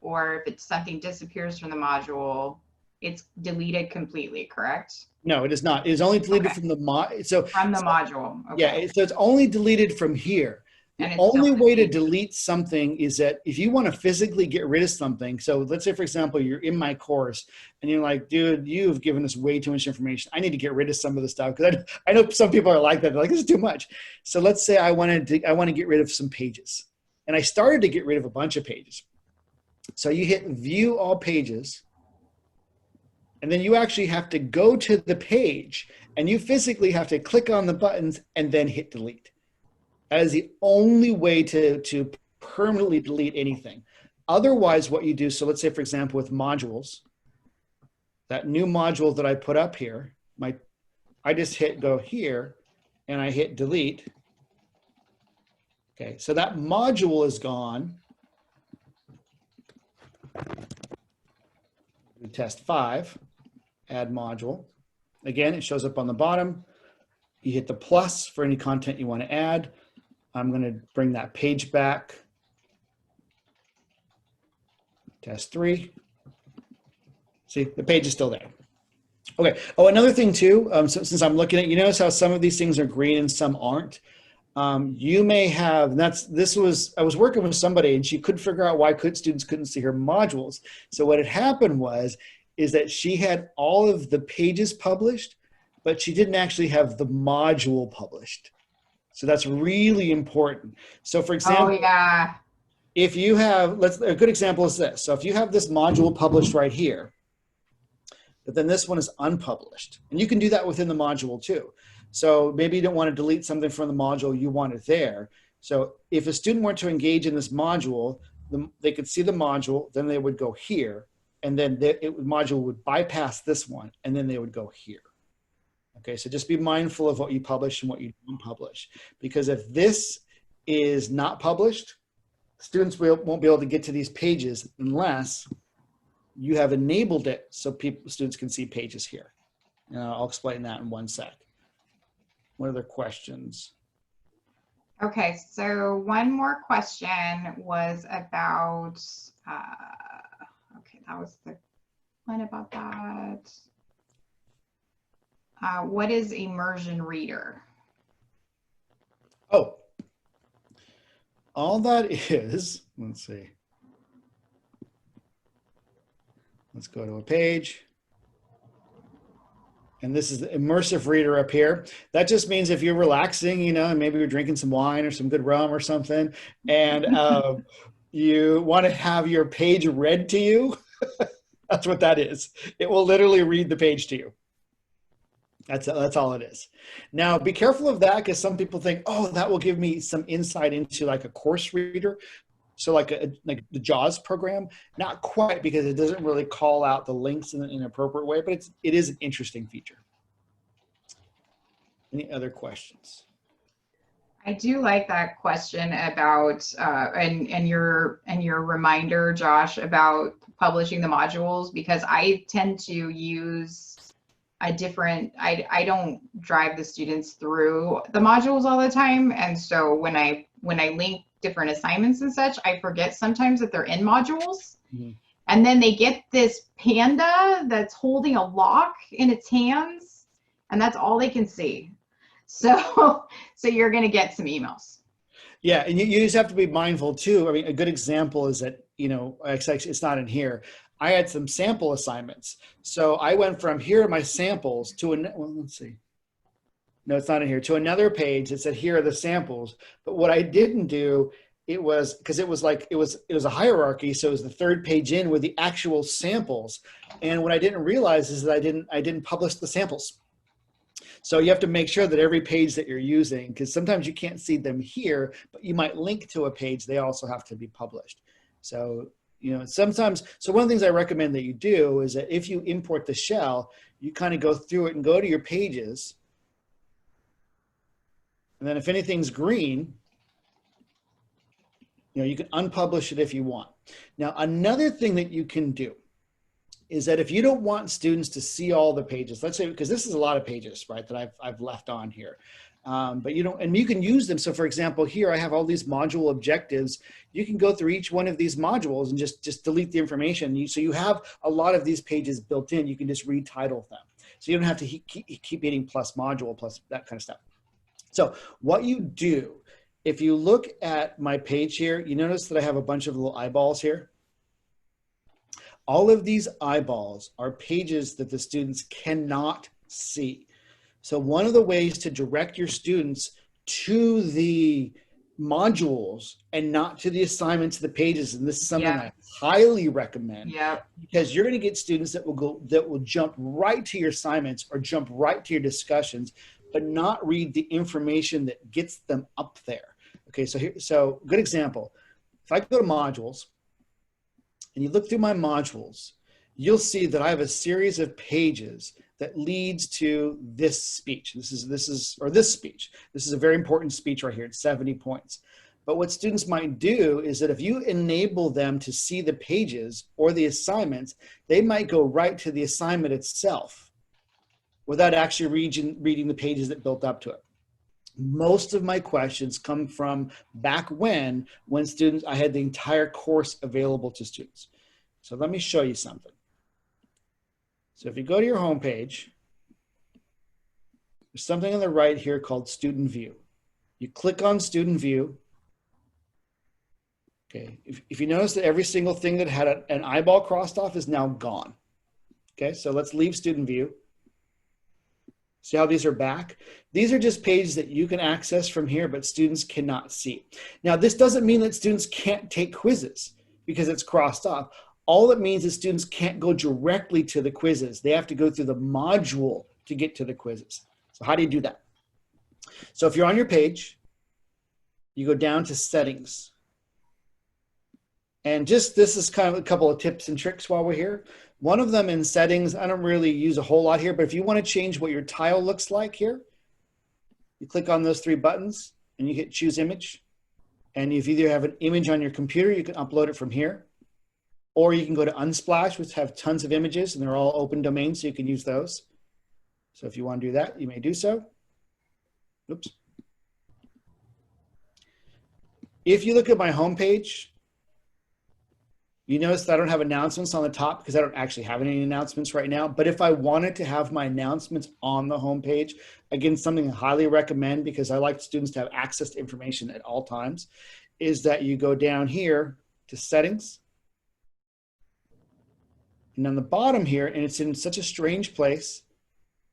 Speaker 1: or if something disappears from the module, it's deleted completely, correct?
Speaker 2: No, it is not. It is only deleted from the
Speaker 1: module. Okay.
Speaker 2: Yeah, so it's only deleted from here. The only way to delete something is that if you want to physically get rid of something, so let's say, for example, you're in my course and you're like, dude, you've given us way too much information. I need to get rid of some of the stuff, because I know some people are like that. They're like, this is too much. So let's say I want to get rid of some pages. And I started to get rid of a bunch of pages. So you hit view all pages, and then you actually have to go to the page, and you physically have to click on the buttons and then hit delete. That is the only way to permanently delete anything. Otherwise, what you do, so let's say, for example, with modules, that new module that I put up here, I just hit go here and I hit delete. Okay, so that module is gone. Test 5, add module. Again, it shows up on the bottom. You hit the plus for any content you want to add. I'm going to bring that page back. Test 3. See, the page is still there. Okay. Oh, another thing too, so since I'm looking at, you notice how some of these things are green and some aren't. You may have, I was working with somebody and she couldn't figure out why students couldn't see her modules. So what had happened is that she had all of the pages published, but she didn't actually have the module published. So that's really important. So for example, if you have, a good example is this. So if you have this module published right here, but then this one is unpublished, and you can do that within the module too. So maybe you don't want to delete something from the module, you want it there. So if a student were to engage in this module, they could see the module, then they would go here, and then the module would bypass this one, and then they would go here. Okay, so just be mindful of what you publish and what you don't publish. Because if this is not published, students won't be able to get to these pages unless you have enabled it so students can see pages here. And I'll explain that in one sec. What other questions?
Speaker 1: Okay, so one more question was about, okay, that was the one about that. What is Immersion Reader?
Speaker 2: Oh, all that is, let's see. Let's go to a page. And this is the immersive reader up here. That just means if you're relaxing, and maybe you're drinking some wine or some good rum or something, and you want to have your page read to you, that's what that is. It will literally read the page to you. That's all it is. Now, be careful of that, because some people think, oh, that will give me some insight into like a course reader. So like the JAWS program, not quite, because it doesn't really call out the links in an appropriate way, but it is an interesting feature. Any other questions?
Speaker 1: I do like that question about and your reminder, Josh, about publishing the modules, because I tend to use a different, I don't drive the students through the modules all the time, and so when I link different assignments and such, I forget sometimes that they're in modules. Mm-hmm. And then they get this panda that's holding a lock in its hands, and that's all they can see. So you're going to get some emails.
Speaker 2: Yeah, and you just have to be mindful too. I mean, a good example is that, it's not in here. I had some sample assignments. So I went from here are my samples to, let's see. No, it's not in here. To another page that said, here are the samples. But what I didn't do it was because it was a hierarchy. So it was the third page in with the actual samples. And what I didn't realize is that I didn't publish the samples. So you have to make sure that every page that you're using, because sometimes you can't see them here, but you might link to a page, they also have to be published. So, you know, sometimes, so one of the things I recommend that you do is that if you import the shell, you kind of go through it and go to your pages. And then if anything's green, you know, you can unpublish it if you want. Now, another thing that you can do is that if you don't want students to see all the pages, let's say, because this is a lot of pages, right, that I've left on here, but you don't, and you can use them. So for example, here I have all these module objectives. You can go through each one of these modules and just delete the information. So you have a lot of these pages built in. You can just retitle them. So you don't have to keep hitting plus module, plus that kind of stuff. So what you do, if you look at my page here, you notice that I have a bunch of little eyeballs here. All of these eyeballs are pages that the students cannot see. So one of the ways to direct your students to the modules and not to the assignments, the pages, and this is something I highly recommend, because you're going to get students that will jump right to your assignments or jump right to your discussions, but not read the information that gets them up there. Okay, so good example. If I go to modules, and you look through my modules, you'll see that I have a series of pages that leads to this speech. This speech. This is a very important speech right here. It's 70 points. But what students might do is that if you enable them to see the pages or the assignments, they might go right to the assignment itself without actually reading the pages that built up to it. Most of my questions come from back when students, I had the entire course available to students. So let me show you something. So if you go to your home page, there's something on the right here called Student View. You click on Student View. Okay, if you notice that every single thing that had an eyeball crossed off is now gone. Okay, so let's leave Student View. See how these are back? These are just pages that you can access from here, but students cannot see. Now, this doesn't mean that students can't take quizzes because it's crossed off. All it means is students can't go directly to the quizzes. They have to go through the module to get to the quizzes. So how do you do that? So if you're on your page, you go down to Settings. And this is kind of a couple of tips and tricks while we're here. One of them in Settings, I don't really use a whole lot here, but if you want to change what your tile looks like here, you click on those three buttons and you hit Choose Image. And if you either have an image on your computer, you can upload it from here. Or you can go to Unsplash, which have tons of images and they're all open domain, so you can use those. So if you want to do that, you may do so. Oops. If you look at my homepage, you notice that I don't have announcements on the top because I don't actually have any announcements right now. But if I wanted to have my announcements on the homepage, again, something I highly recommend because I like students to have access to information at all times, is that you go down here to Settings. And on the bottom here, and it's in such a strange place,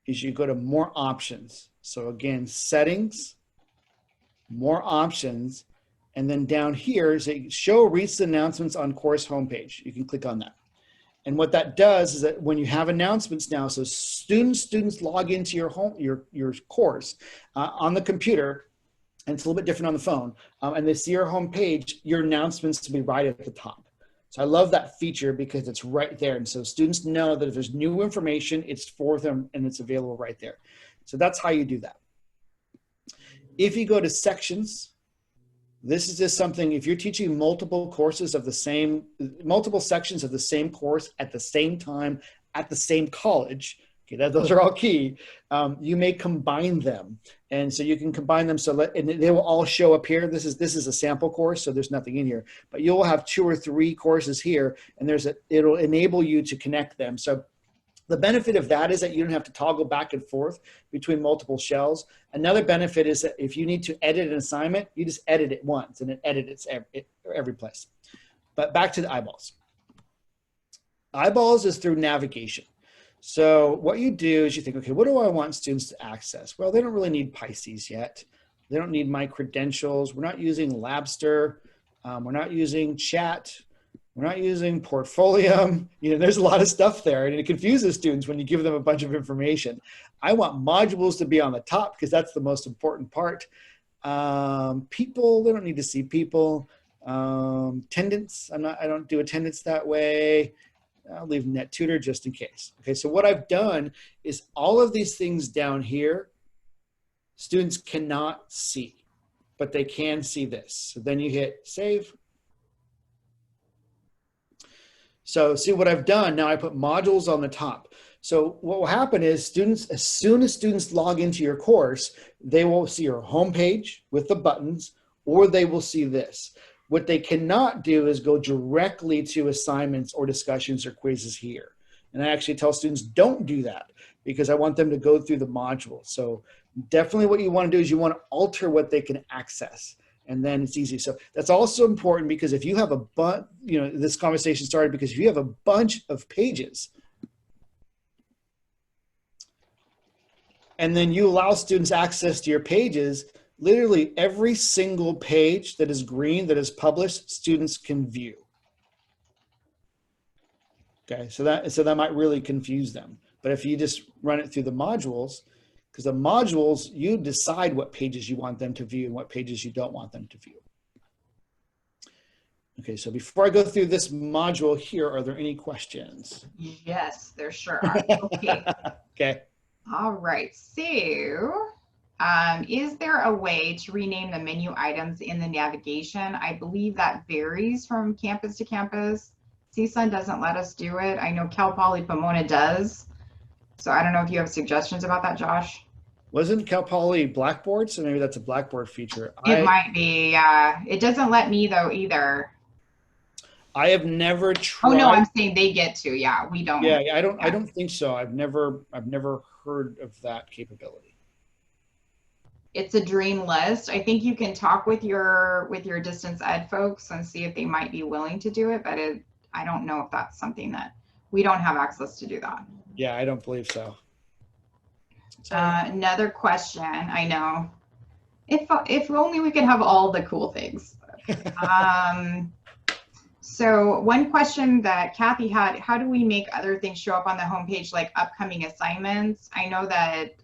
Speaker 2: is you go to More Options. So again, Settings, More Options. And then down here is a Show Recent Announcements on Course Homepage. You can click on that. And what that does is that when you have announcements now, so students log into your course on the computer, and it's a little bit different on the phone, and they see your homepage, your announcements to be right at the top. So I love that feature because it's right there. And so students know that if there's new information, it's for them and it's available right there. So that's how you do that. If you go to Sections, this is just something, if you're teaching multiple sections of the same course at the same time, at the same college, okay, those are all key, you may combine them. And so you can combine them and they will all show up here. This is a sample course, so there's nothing in here, but you'll have 2 or 3 courses here and it'll enable you to connect them. So the benefit of that is that you don't have to toggle back and forth between multiple shells. Another benefit is that if you need to edit an assignment, you just edit it once and it edits every place. But back to the eyeballs. Eyeballs is through navigation. So what you do is you think, okay, what do I want students to access? Well, they don't really need Pisces yet. They don't need my credentials. We're not using Labster. We're not using chat. We're not using Portfolium. There's a lot of stuff there, and it confuses students when you give them a bunch of information. I want modules to be on the top because that's the most important part. People, they don't need to see people. Attendance, I don't do attendance that way. I'll leave net tutor just in case. Okay, so what I've done is all of these things down here, students cannot see, but they can see this. So then you hit save. So see what I've done, now I put modules on the top. So what will happen is students, as soon as students log into your course, they will see your homepage with the buttons, or they will see this. What they cannot do is go directly to assignments or discussions or quizzes here. And I actually tell students don't do that because I want them to go through the module. So definitely what you want to do is you want to alter what they can access. And then it's easy. So that's also important because if you have a bunch, this conversation started because if you have a bunch of pages and then you allow students access to your pages, literally every single page that is green that is published, students can view. Okay, so that might really confuse them. But if you just run it through the modules, because the modules, you decide what pages you want them to view and what pages you don't want them to view. Okay, so before I go through this module here, are there any questions?
Speaker 1: Yes, there sure are. Okay.
Speaker 2: Okay.
Speaker 1: All right. So, is there a way to rename the menu items in the navigation? I believe that varies from campus to campus. CSUN doesn't let us do it. I know Cal Poly Pomona does. So I don't know if you have suggestions about that, Josh.
Speaker 2: Wasn't Cal Poly Blackboard? So maybe that's a Blackboard feature.
Speaker 1: It might be, yeah. It doesn't let me though either.
Speaker 2: I have never tried.
Speaker 1: Oh no, I'm saying they get to. Yeah, we don't.
Speaker 2: Yeah, I don't think so. I've never heard of that capability.
Speaker 1: It's a dream list. I think you can talk with your distance ed folks and see if they might be willing to do it, but I don't know if that's something that we don't have access to do that.
Speaker 2: Yeah, I don't believe so.
Speaker 1: Another question. I know. If only we could have all the cool things. So one question that Kathy had, how do we make other things show up on the homepage, like upcoming assignments? I know that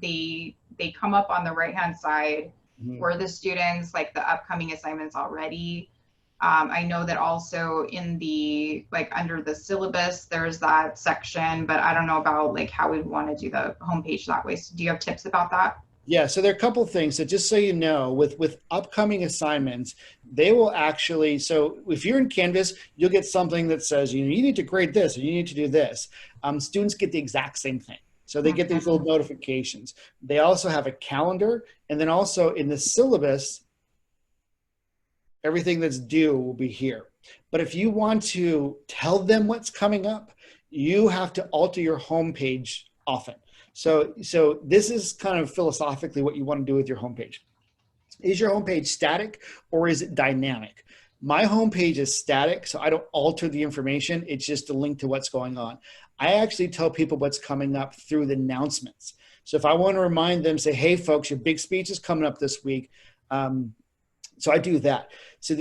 Speaker 1: they come up on the right-hand side for the students, like the upcoming assignments already. I know that also in the, under the syllabus, there's that section, but I don't know about how we want to do the homepage that way. So do you have tips about that?
Speaker 2: Yeah, so there are a couple of things. So just so you know, with upcoming assignments, they will actually, so if you're in Canvas, you'll get something that says, you need to grade this, or you need to do this. Students get the exact same thing. So they get these little notifications. They also have a calendar, and then also in the syllabus, everything that's due will be here. But if you want to tell them what's coming up, you have to alter your homepage often. So this is kind of philosophically what you want to do with your homepage. Is your homepage static or is it dynamic? My homepage is static, so I don't alter the information. It's just a link to what's going on. I actually tell people what's coming up through the announcements. So if I want to remind them, say, hey folks, your big speech is coming up this week. So I do that. So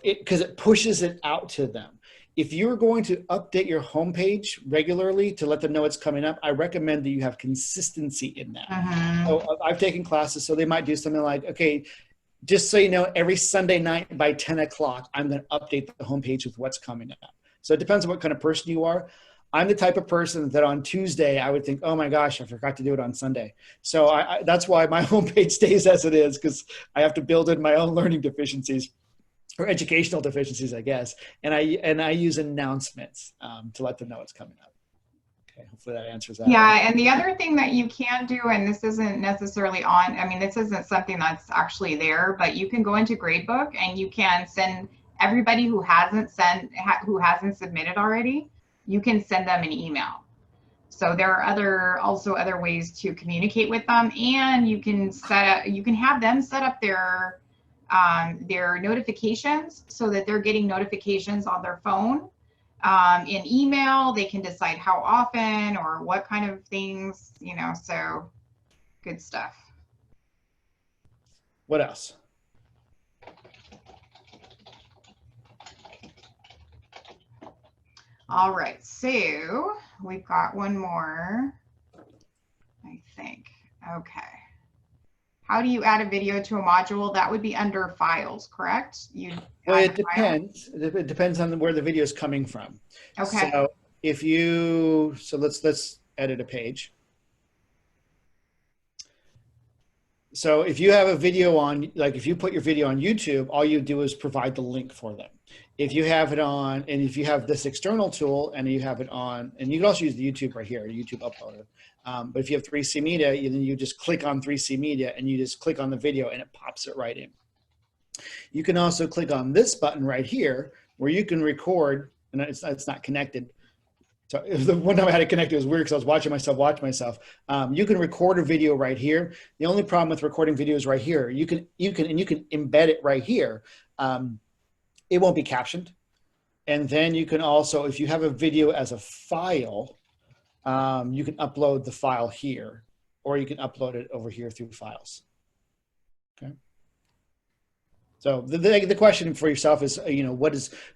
Speaker 2: because it pushes it out to them. If you're going to update your homepage regularly to let them know it's coming up, I recommend that you have consistency in that. So I've taken classes, so they might do something like, okay, just so you know, every Sunday night by 10 o'clock, I'm going to update the homepage with what's coming up. So it depends on what kind of person you are. I'm the type of person that on Tuesday, I would think, oh my gosh, I forgot to do it on Sunday. So that's why my homepage stays as it is, because I have to build in my own learning deficiencies. Or educational deficiencies, I guess. And I use announcements to let them know it's coming up. Okay, hopefully that answers that.
Speaker 1: Yeah, and the other thing that you can do, and this isn't necessarily on, I mean, this isn't something that's actually there, but you can go into Gradebook and you can send everybody who hasn't submitted already, you can send them an email. So there are also other ways to communicate with them, and you can have them set up their notifications so that they're getting notifications on their phone. In email, they can decide how often or what kind of things, so good stuff.
Speaker 2: What else?
Speaker 1: All right, so we've got one more, I think. Okay. How do you add a video to a module? That would be under files, correct? You
Speaker 2: Well,
Speaker 1: add
Speaker 2: it
Speaker 1: a file?
Speaker 2: depends. It depends on where the video is coming from.
Speaker 1: Okay.
Speaker 2: So let's edit a page. So if you have a video on, like if you put your video on YouTube, all you do is provide the link for them. If you have it on, and if you have this external tool and you have it on, and you can also use the YouTube right here, YouTube uploader. But if you have 3C Media, then you just click on 3C Media and you just click on the video and it pops it right in. You can also click on this button right here where you can record, and it's not connected. So the one time I had it connected, it was weird because I was watching myself watch myself. You can record a video right here. The only problem with recording videos right here, you can embed it right here. It won't be captioned. And then you can also, if you have a video as a file, you can upload the file here, or you can upload it over here through files. Okay. So the question for yourself is,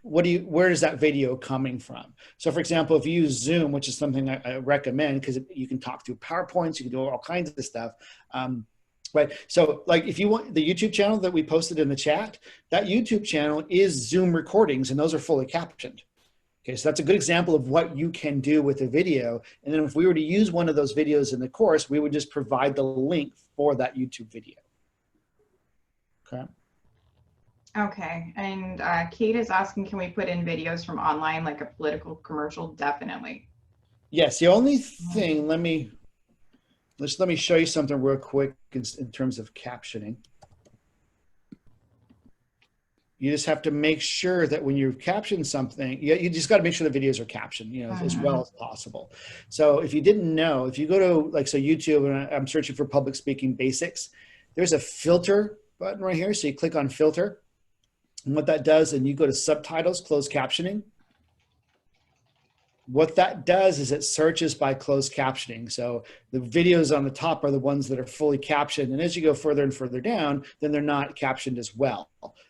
Speaker 2: where is that video coming from? So for example, if you use Zoom, which is something I recommend because you can talk through PowerPoints, you can do all kinds of stuff. Right. So like if you want the YouTube channel that we posted in the chat, that YouTube channel is Zoom recordings and those are fully captioned. Okay, so that's a good example of what you can do with a video. And then if we were to use one of those videos in the course, we would just provide the link for that YouTube video. Okay.
Speaker 1: Okay, and Kate is asking, can we put in videos from online, like a political commercial? Definitely.
Speaker 2: Yes, the only thing, let me show you something real quick in terms of captioning. You just have to make sure that when you caption something, you just got to make sure the videos are captioned, as well as possible. So if you didn't know, if you go to YouTube and I'm searching for public speaking basics, there's a filter button right here. So you click on filter. And what that does, and you go to subtitles, closed captioning. What that does is it searches by closed captioning. So the videos on the top are the ones that are fully captioned. And as you go further and further down, then they're not captioned as well.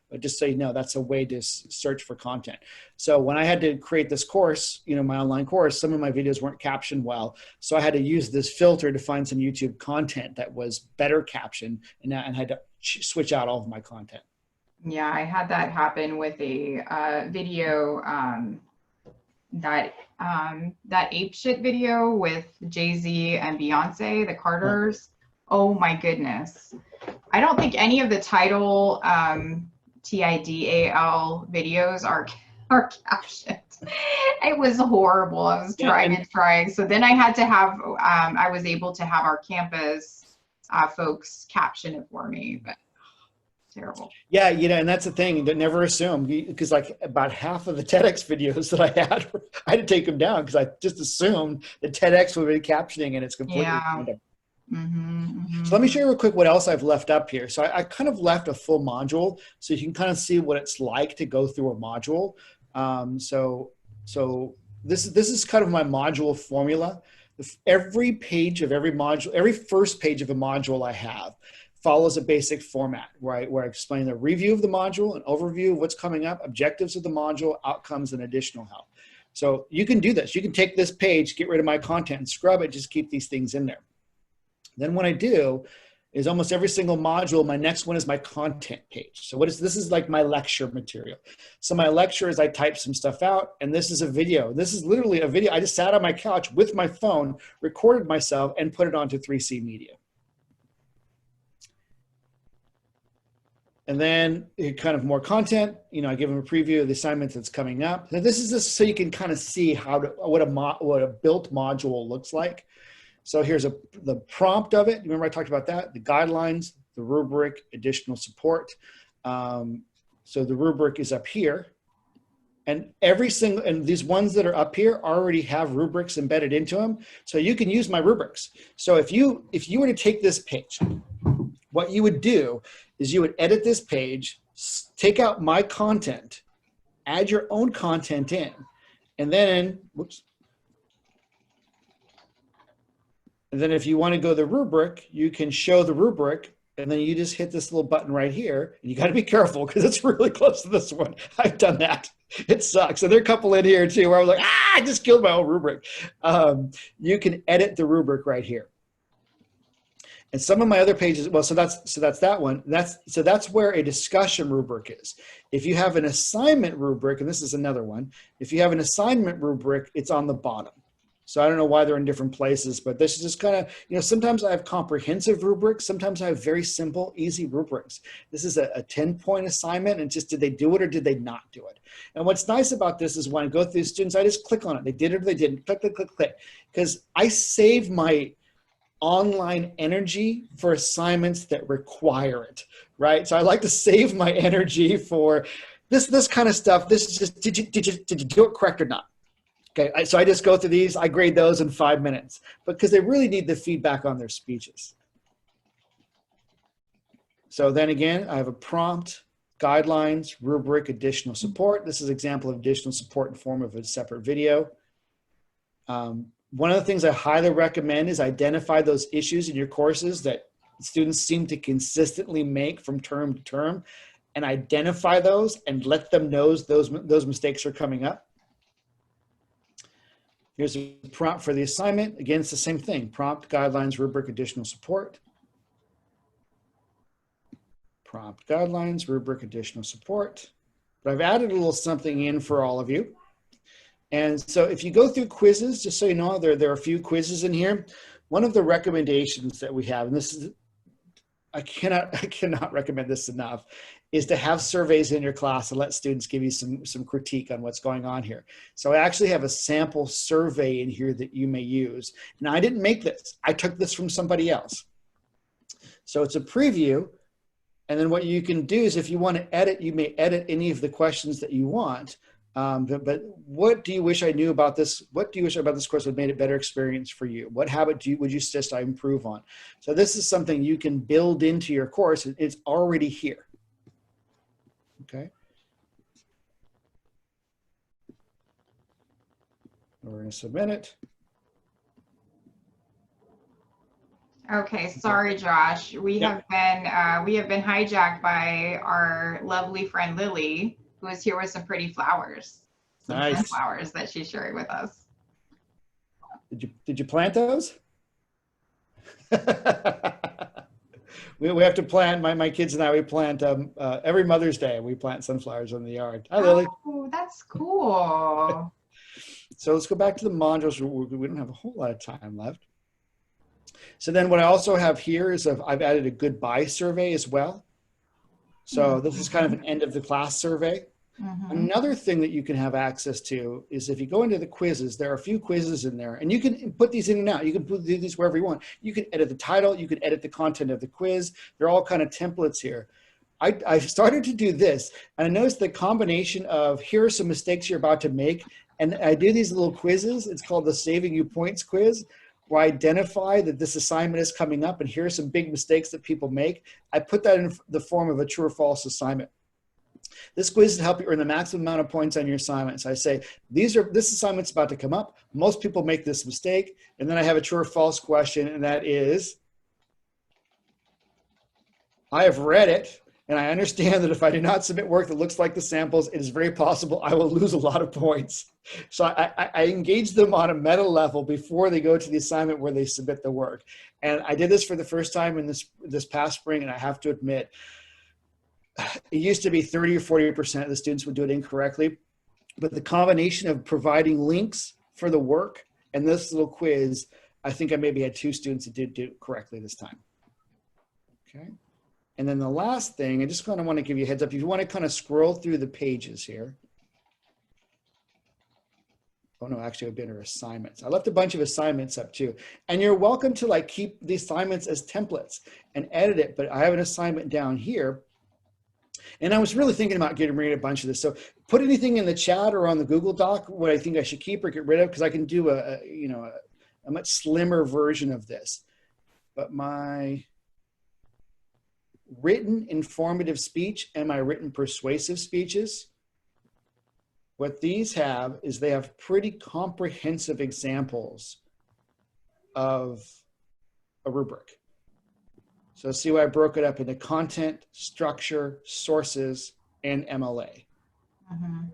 Speaker 2: But just so you know, that's a way to search for content. So when I had to create this course, my online course, some of my videos weren't captioned well. So I had to use this filter to find some YouTube content that was better captioned and had to switch out all of my content.
Speaker 1: Yeah, I had that happen with a video, that ape shit video with Jay-Z and Beyonce, the Carters. Oh my goodness. I don't think any of the Tidal, TIDAL videos are captioned. It was horrible. I was trying. So then I had to have, I was able to have our campus folks caption it for me, but terrible.
Speaker 2: Yeah, and that's the thing that never assume, because like about half of the TEDx videos that I had to take them down because I just assumed that TEDx would be captioning and it's completely random. So let me show you real quick what else I've left up here. So I kind of left a full module so you can kind of see what it's like to go through a module. So this is kind of my module formula. Every page of every module, every first page of a module I have follows a basic format where I explain the review of the module, an overview of what's coming up, objectives of the module, outcomes, and additional help. So you can do this. You can take this page, get rid of my content, and scrub it, just keep these things in there. Then what I do is almost every single module, my next one is my content page. So this is like my lecture material. So my lecture is I type some stuff out, and this is a video. This is literally a video. I just sat on my couch with my phone, recorded myself, and put it onto 3C Media. And then kind of more content, I give them a preview of the assignment that's coming up. Now this is just so you can kind of see what a built module looks like. So here's the prompt of it. Remember I talked about that, the guidelines, the rubric, additional support. So the rubric is up here. And these ones that are up here already have rubrics embedded into them. So you can use my rubrics. So if you were to take this page, what you would do is you would edit this page, take out my content, add your own content in, and then, and then if you want to go the rubric, you can show the rubric And then you just hit this little button right here. And you got to be careful because it's really close to this one. I've done that. It sucks. And there are a couple in here too where I was like, I just killed my own rubric. You can edit the rubric right here. And some of my other pages, well, so that's that one. That's where a discussion rubric is. If you have an assignment rubric, and this is another one, if you have an assignment rubric, it's on the bottom. So I don't know why they're in different places, but this is just kind of, sometimes I have comprehensive rubrics. Sometimes I have very simple, easy rubrics. This is a 10-point assignment, and just did they do it or did they not do it? And what's nice about this is when I go through students, I just click on it. They did it or they didn't. Click, click, click, click. Because I save my online energy for assignments that require it, right? So I like to save my energy for this kind of stuff. This is just, did you do it correct or not? Okay, so I just go through these, I grade those in 5 minutes, because they really need the feedback on their speeches. So then again, I have a prompt, guidelines, rubric, additional support. This is an example of additional support in form of a separate video. One of the things I highly recommend is identify those issues in your courses that students seem to consistently make from term to term, and identify those and let them know those mistakes are coming up. Here's a prompt for the assignment. Again, it's the same thing. Prompt, guidelines, rubric, additional support. Prompt, guidelines, rubric, additional support. But I've added a little something in for all of you. And so if you go through quizzes, just so you know, there are a few quizzes in here. One of the recommendations that we have, and this is, I cannot recommend this enough, is to have surveys in your class and let students give you some critique on what's going on here. So I actually have a sample survey in here that you may use. Now, I didn't make this. I took this from somebody else. So it's a preview. And then what you can do is if you want to edit, you may edit any of the questions that you want. But what do you wish I knew about this? What do you wish about this course would have made it a better experience for you? What habit would you suggest I improve on? So this is something you can build into your course. It's already here. Okay. We're going to submit it.
Speaker 1: Okay, sorry, Josh. We have been hijacked by our lovely friend Lily, who is here with some pretty flowers, some sunflowers that she's sharing with us.
Speaker 2: Did you plant those? we have to plant. My kids and I, we plant every Mother's Day. We plant sunflowers in the yard. Hi, Lily.
Speaker 1: Oh, that's cool.
Speaker 2: So let's go back to the modules. We don't have a whole lot of time left. So then what I also have here is I've added a goodbye survey as well. So this is kind of an end of the class survey. Mm-hmm. Another thing that you can have access to is if you go into the quizzes, there are a few quizzes in there, and you can put these in and out. You can do these wherever you want. You can edit the title. You can edit the content of the quiz. They're all kind of templates here. I've started to do this, and I noticed the combination of here are some mistakes you're about to make, and I do these little quizzes. It's called the Saving You Points quiz, where I identify that this assignment is coming up and here are some big mistakes that people make. I put that in the form of a true or false assignment. This quiz is to help you earn the maximum amount of points on your assignments. I say, this assignment's about to come up. Most people make this mistake. And then I have a true or false question, and that is, I have read it, and I understand that if I do not submit work that looks like the samples, it is very possible I will lose a lot of points. So I engage them on a meta level before they go to the assignment where they submit the work. And I did this for the first time in this past spring, and I have to admit, it used to be 30 or 40% of the students would do it incorrectly. But the combination of providing links for the work and this little quiz, I think I maybe had 2 students that did do it correctly this time. Okay. And then the last thing, I just kind of want to give you a heads up. If you want to kind of scroll through the pages here. Oh no, actually it would be under assignments. I left a bunch of assignments up too. And you're welcome to like keep the assignments as templates and edit it, but I have an assignment down here. And I was really thinking about getting rid of a bunch of this. So put anything in the chat or on the Google Doc, what I think I should keep or get rid of, because I can do a much slimmer version of this. But my written informative speech and my written persuasive speeches, what these have is they have pretty comprehensive examples of a rubric. So see why I broke it up into content, structure, sources, and MLA.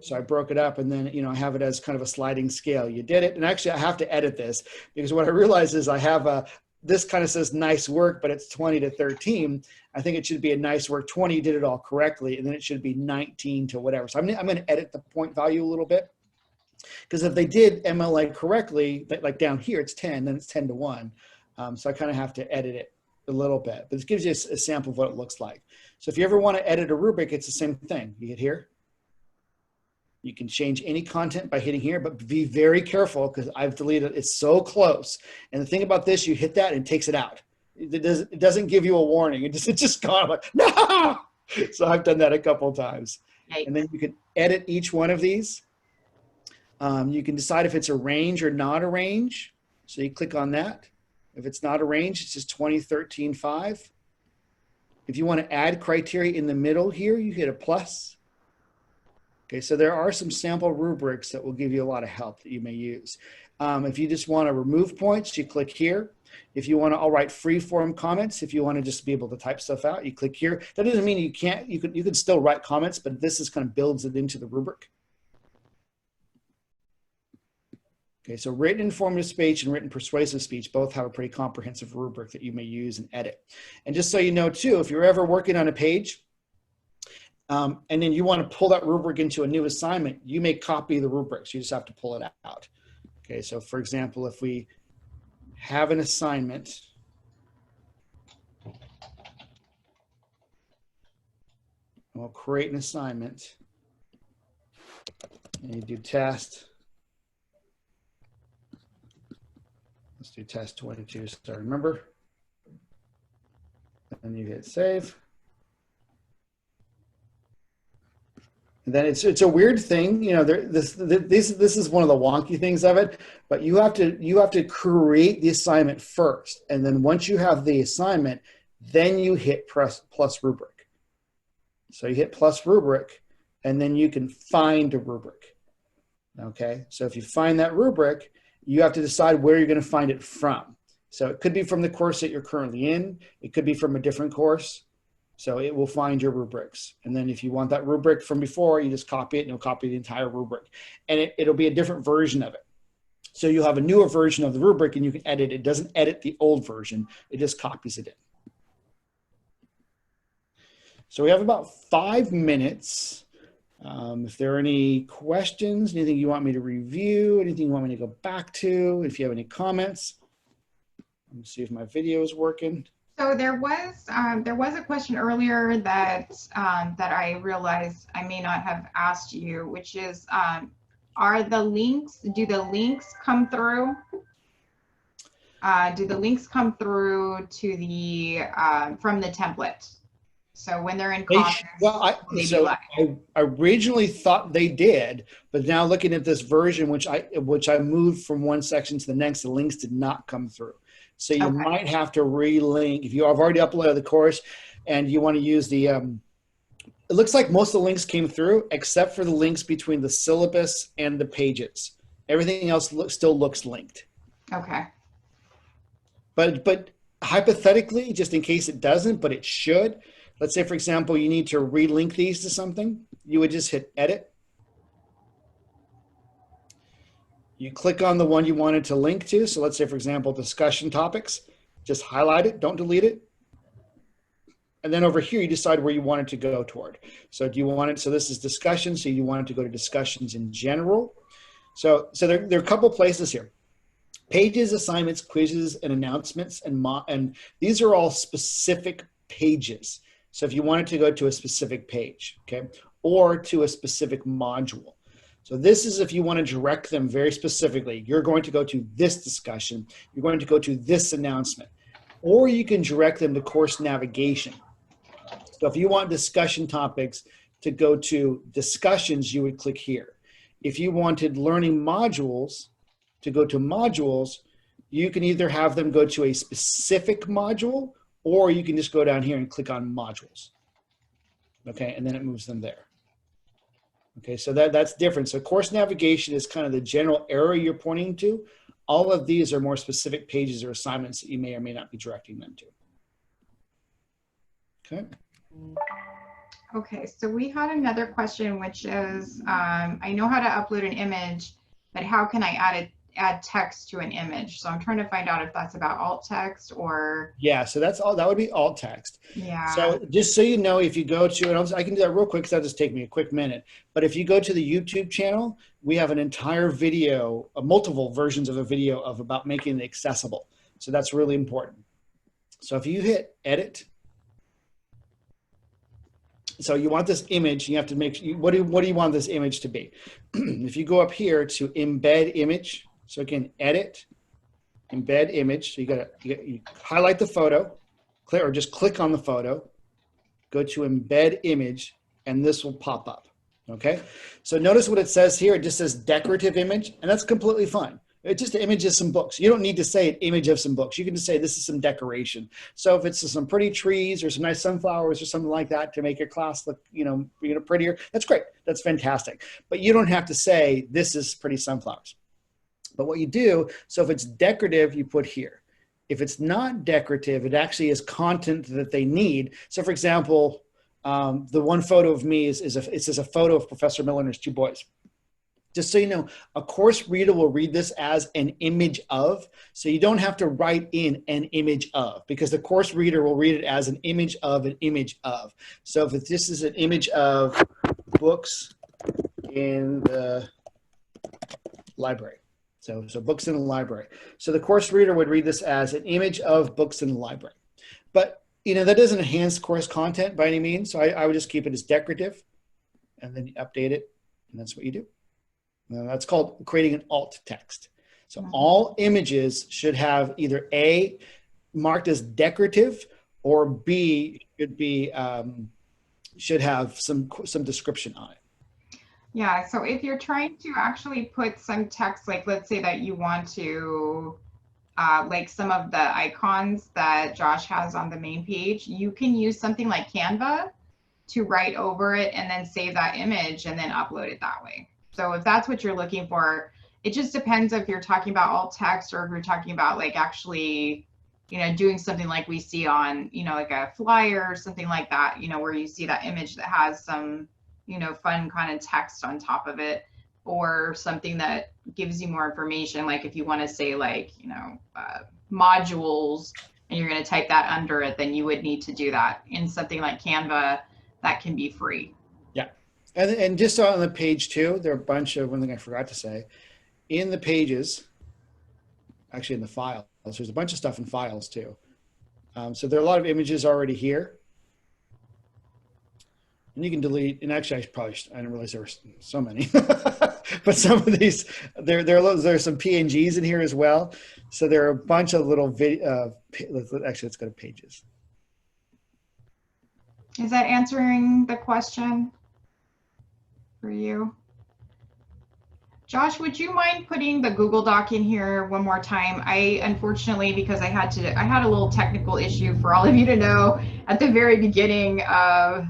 Speaker 2: So I broke it up, and then, you know, I have it as kind of a sliding scale. You did it. And actually I have to edit this, because what I realized is I have this kind of says nice work, but it's 20 to 13. I think it should be a nice work 20. You did it all correctly. And then it should be 19 to whatever. So I'm going to edit the point value a little bit, because if they did MLA correctly, like down here, it's 10, then it's 10 to 1. So I kind of have to edit it a little bit, but this gives you a sample of what it looks like. So if you ever want to edit a rubric, it's the same thing. You hit here. You can change any content by hitting here, but be very careful, because I've deleted it. It's so close. And the thing about this, you hit that and it takes it out. It doesn't give you a warning. It's just gone. I'm like, no! So I've done that a couple of times. Yikes. And then you can edit each one of these. You can decide if it's a range or not a range. So you click on that. If it's not a range, it's just 20, 13, 5. If you want to add criteria in the middle here, you hit a plus. Okay, so there are some sample rubrics that will give you a lot of help that you may use. If you just want to remove points, you click here. If you want to, I'll write free form comments. If you want to just be able to type stuff out, you click here. That doesn't mean you can't, you can still write comments, but this is kind of builds it into the rubric. Okay, so written informative speech and written persuasive speech both have a pretty comprehensive rubric that you may use and edit. And just so you know too, if you're ever working on a page, and then you want to pull that rubric into a new assignment, you may copy the rubrics. You just have to pull it out. Okay, so for example, if we have an assignment, we'll create an assignment, and you do test. Let's do test 22, so I remember. And you hit save. And then it's a weird thing, you know. This is one of the wonky things of it. But you have to create the assignment first, and then once you have the assignment, then you hit plus rubric. So you hit plus rubric, and then you can find a rubric. Okay, so if you find that rubric, you have to decide where you're going to find it from. So it could be from the course that you're currently in. It could be from a different course. So it will find your rubrics. And then if you want that rubric from before, you just copy it and it'll copy the entire rubric. And it'll be a different version of it. So you'll have a newer version of the rubric and you can edit it. It doesn't edit the old version. It just copies it in. So we have about 5 minutes. If there are any questions, anything you want me to review, anything you want me to go back to, if you have any comments. Let me see if my video is working.
Speaker 1: So there was a question earlier that that I realized I may not have asked you, which is, do the links come through? Do the links come through to the from the template? So when they're in comments,
Speaker 2: I originally thought they did, but now looking at this version, which I moved from one section to the next, the links did not come through. So you might have to relink if you have already uploaded the course and you want to use the, it looks like most of the links came through except for the links between the syllabus and the pages. Everything else still looks linked.
Speaker 1: Okay.
Speaker 2: But hypothetically, just in case it doesn't, but it should, let's say, for example, you need to relink these to something, you would just hit edit. You click on the one you wanted to link to. So let's say, for example, discussion topics, just highlight it, don't delete it. And then over here, you decide where you want it to go toward. So do you want it, so this is discussion, so you want it to go to discussions in general. So there are a couple places here. Pages, assignments, quizzes, and announcements, and these are all specific pages. So if you want it to go to a specific page, okay, or to a specific module. So this is if you want to direct them very specifically. You're going to go to this discussion. You're going to go to this announcement. Or you can direct them to course navigation. So if you want discussion topics to go to discussions, you would click here. If you wanted learning modules to go to modules, you can either have them go to a specific module, or you can just go down here and click on modules. Okay, and then it moves them there. Okay, so that's different. So course navigation is kind of the general area you're pointing to. All of these are more specific pages or assignments that you may or may not be directing them to. Okay.
Speaker 1: Okay, so we had another question, which is, I know how to upload an image, but how can I add text to an image? So I'm trying to find out if that's about alt text or.
Speaker 2: Yeah, so that's all. That would be alt text.
Speaker 1: Yeah.
Speaker 2: So just so you know, if you go to, and I can do that real quick because that'll just take me a quick minute. But if you go to the YouTube channel, we have an entire video, multiple versions of a video of about making it accessible. So that's really important. So if you hit edit, so you want this image, you have to make, what do you want this image to be? If you go up here to embed image, so again, edit, embed image. So you highlight the photo, or just click on the photo, go to embed image, and this will pop up. Okay. So notice what it says here. It just says decorative image, and that's completely fine. It's just an image of some books. You don't need to say an image of some books. You can just say this is some decoration. So if it's some pretty trees or some nice sunflowers or something like that to make your class look, prettier, that's great. That's fantastic. But you don't have to say this is pretty sunflowers. But what you do, so if it's decorative, you put here. If it's not decorative, it actually is content that they need. So for example, the one photo of me is a photo of Professor Miller and his two boys. Just so you know, a course reader will read this as an image of, so you don't have to write in an image of, because the course reader will read it as an image of an image of. So if this is an image of books in the library. So books in the library. So the course reader would read this as an image of books in the library. But that doesn't enhance course content by any means. So I would just keep it as decorative and then you update it. And that's what you do. And that's called creating an alt text. So all images should have either A, marked as decorative, or B, should have some description on it.
Speaker 1: Yeah, so if you're trying to actually put some text, like let's say that you want to, like some of the icons that Josh has on the main page, you can use something like Canva to write over it and then save that image and then upload it that way. So if that's what you're looking for, it just depends if you're talking about alt text or if you're talking about like actually, doing something like we see on, like a flyer or something like that, where you see that image that has some, fun kind of text on top of it, or something that gives you more information. Like if you want to say like, modules and you're going to type that under it, then you would need to do that in something like Canva that can be free.
Speaker 2: Yeah. And just on the page too, there are a bunch of, one thing I forgot to say, in the pages, actually in the files, there's a bunch of stuff in files too. So there are a lot of images already here. And you can delete, and actually I didn't realize there were so many, but some of these, there's some PNGs in here as well. So there are a bunch of little let's go to pages.
Speaker 1: Is that answering the question for you? Josh, would you mind putting the Google Doc in here one more time? I unfortunately, because I had a little technical issue for all of you to know at the very beginning of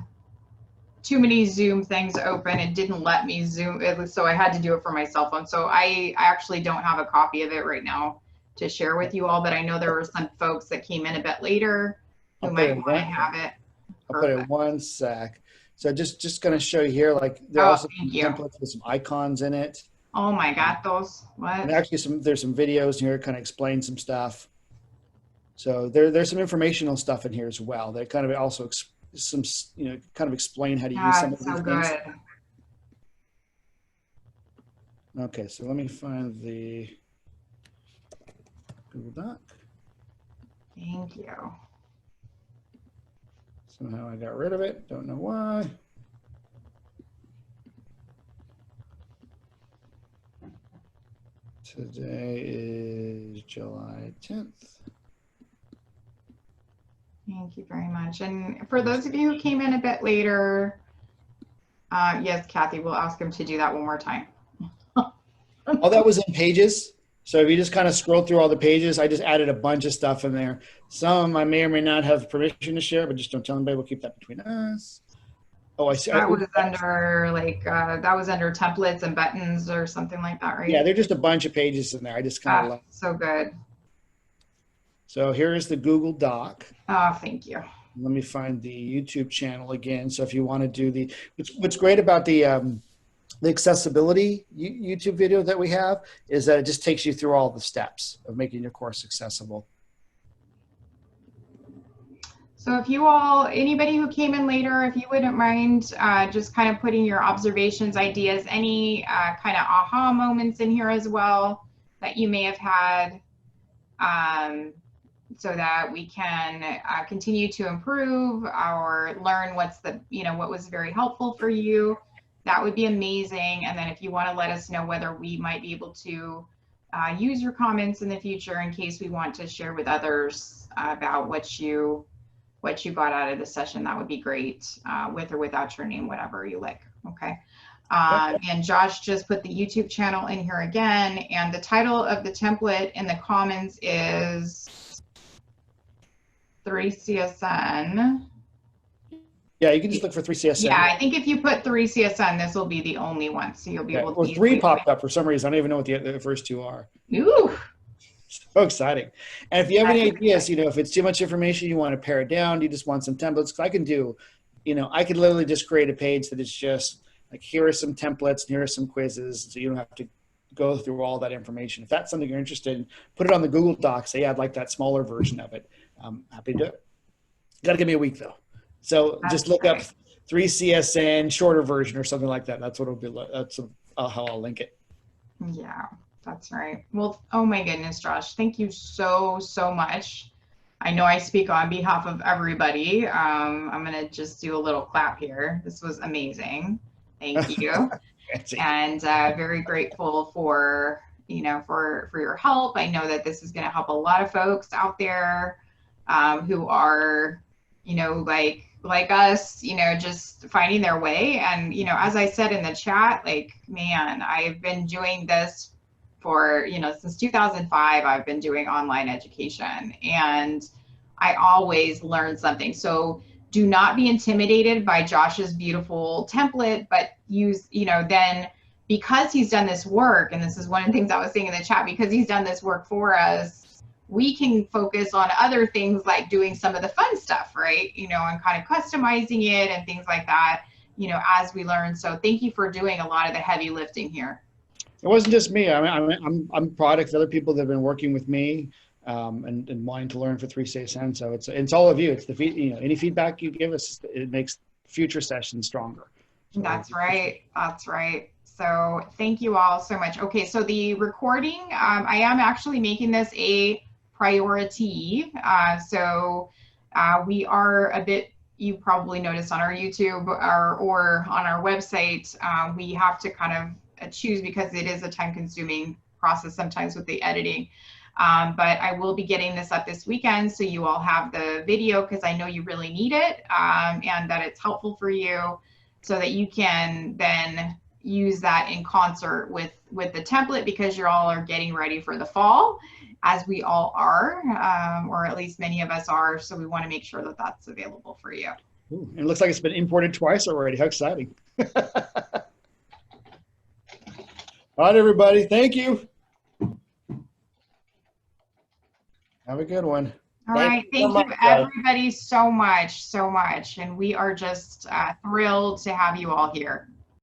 Speaker 1: too many Zoom things open. It didn't let me Zoom, so I had to do it for my cell phone. So I actually don't have a copy of it right now to share with you all, but I know there were some folks that came in a bit later who might want to have it.
Speaker 2: I'll put it in one sec. So just going to show you here, like there are also some templates with some icons in it.
Speaker 1: Oh my God, those, what? And
Speaker 2: actually there's some videos in here kind of explain some stuff. So there's some informational stuff in here as well. That kind of also kind of explain how to use some of these things. Okay, so let me find the Google Doc.
Speaker 1: Thank you.
Speaker 2: Somehow I got rid of it. Don't know why. Today is July 10th.
Speaker 1: Thank you very much. And for those of you who came in a bit later, yes, Kathy, we'll ask him to do that one more time.
Speaker 2: All that was in pages. So if you just kind of scroll through all the pages, I just added a bunch of stuff in there. Some I may or may not have permission to share, but just don't tell anybody. We'll keep that between us. Oh, I see.
Speaker 1: That was under that was under templates and buttons or something like that, right?
Speaker 2: Yeah, they're just a bunch of pages in there. I just kind of
Speaker 1: so good.
Speaker 2: So here's the Google Doc.
Speaker 1: Oh, thank you.
Speaker 2: Let me find the YouTube channel again. So if you want to do what's great about the accessibility YouTube video that we have is that it just takes you through all the steps of making your course accessible.
Speaker 1: So if you all, anybody who came in later, if you wouldn't mind just kind of putting your observations, ideas, any kind of aha moments in here as well that you may have had, so that we can continue to improve or learn what's the, what was very helpful for you. That would be amazing. And then if you want to let us know whether we might be able to use your comments in the future in case we want to share with others about what you got out of the session, that would be great, with or without your name, whatever you like. Okay. And Josh just put the YouTube channel in here again, and the title of the template in the comments is 3CSN.
Speaker 2: Yeah, you can just look for 3CSN.
Speaker 1: Yeah, I think if you put 3CSN, this will be the only one, so you'll be able to.
Speaker 2: Well, 3 popped up for some reason. I don't even know what the first 2 are.
Speaker 1: Ooh.
Speaker 2: So exciting. And if you have any ideas, if it's too much information, you want to pare it down, you just want some templates, I can do, I could literally just create a page that is just like, here are some templates, and here are some quizzes, so you don't have to go through all that information. If that's something you're interested in, put it on the Google Docs, say, I'd like that smaller version of it. I'm happy to do it. You got to give me a week though. So just look up 3CSN shorter version or something like that. That's what it'll be. That's how I'll link it.
Speaker 1: Yeah. That's right. Well, oh my goodness, Josh, thank you so much. I know I speak on behalf of everybody. I'm going to just do a little clap here. This was amazing. Thank you. And very grateful for, for your help. I know that this is going to help a lot of folks out there who are, like us, just finding their way. And, as I said in the chat, man, I've been doing this for, since 2005, I've been doing online education, and I always learn something. So do not be intimidated by Josh's beautiful template, but use, then because he's done this work, and this is one of the things I was saying in the chat, because he's done this work for us, we can focus on other things like doing some of the fun stuff, right? And kind of customizing it and things like that, as we learn. So thank you for doing a lot of the heavy lifting here.
Speaker 2: It wasn't just me. I'm a product of other people that have been working with me and wanting to learn for 3CSN. So it's all of you. It's any feedback you give us, it makes future sessions stronger. So
Speaker 1: that's right. That's right. So thank you all so much. Okay, so the recording, I am actually making this a priority. We are a bit, you probably noticed on our YouTube or on our website, we have to kind of choose, because it is a time-consuming process sometimes with the editing. But I will be getting this up this weekend, so you all have the video, because I know you really need it, and that it's helpful for you, so that you can then use that in concert with the template, because you all are getting ready for the fall, as we all are, or at least many of us are. So we want to make sure that that's available for you.
Speaker 2: Ooh, it looks like it's been imported twice already. How exciting. All right, everybody. Thank you. Have a good one.
Speaker 1: All right. Thank you, everybody, so much. And we are just thrilled to have you all here.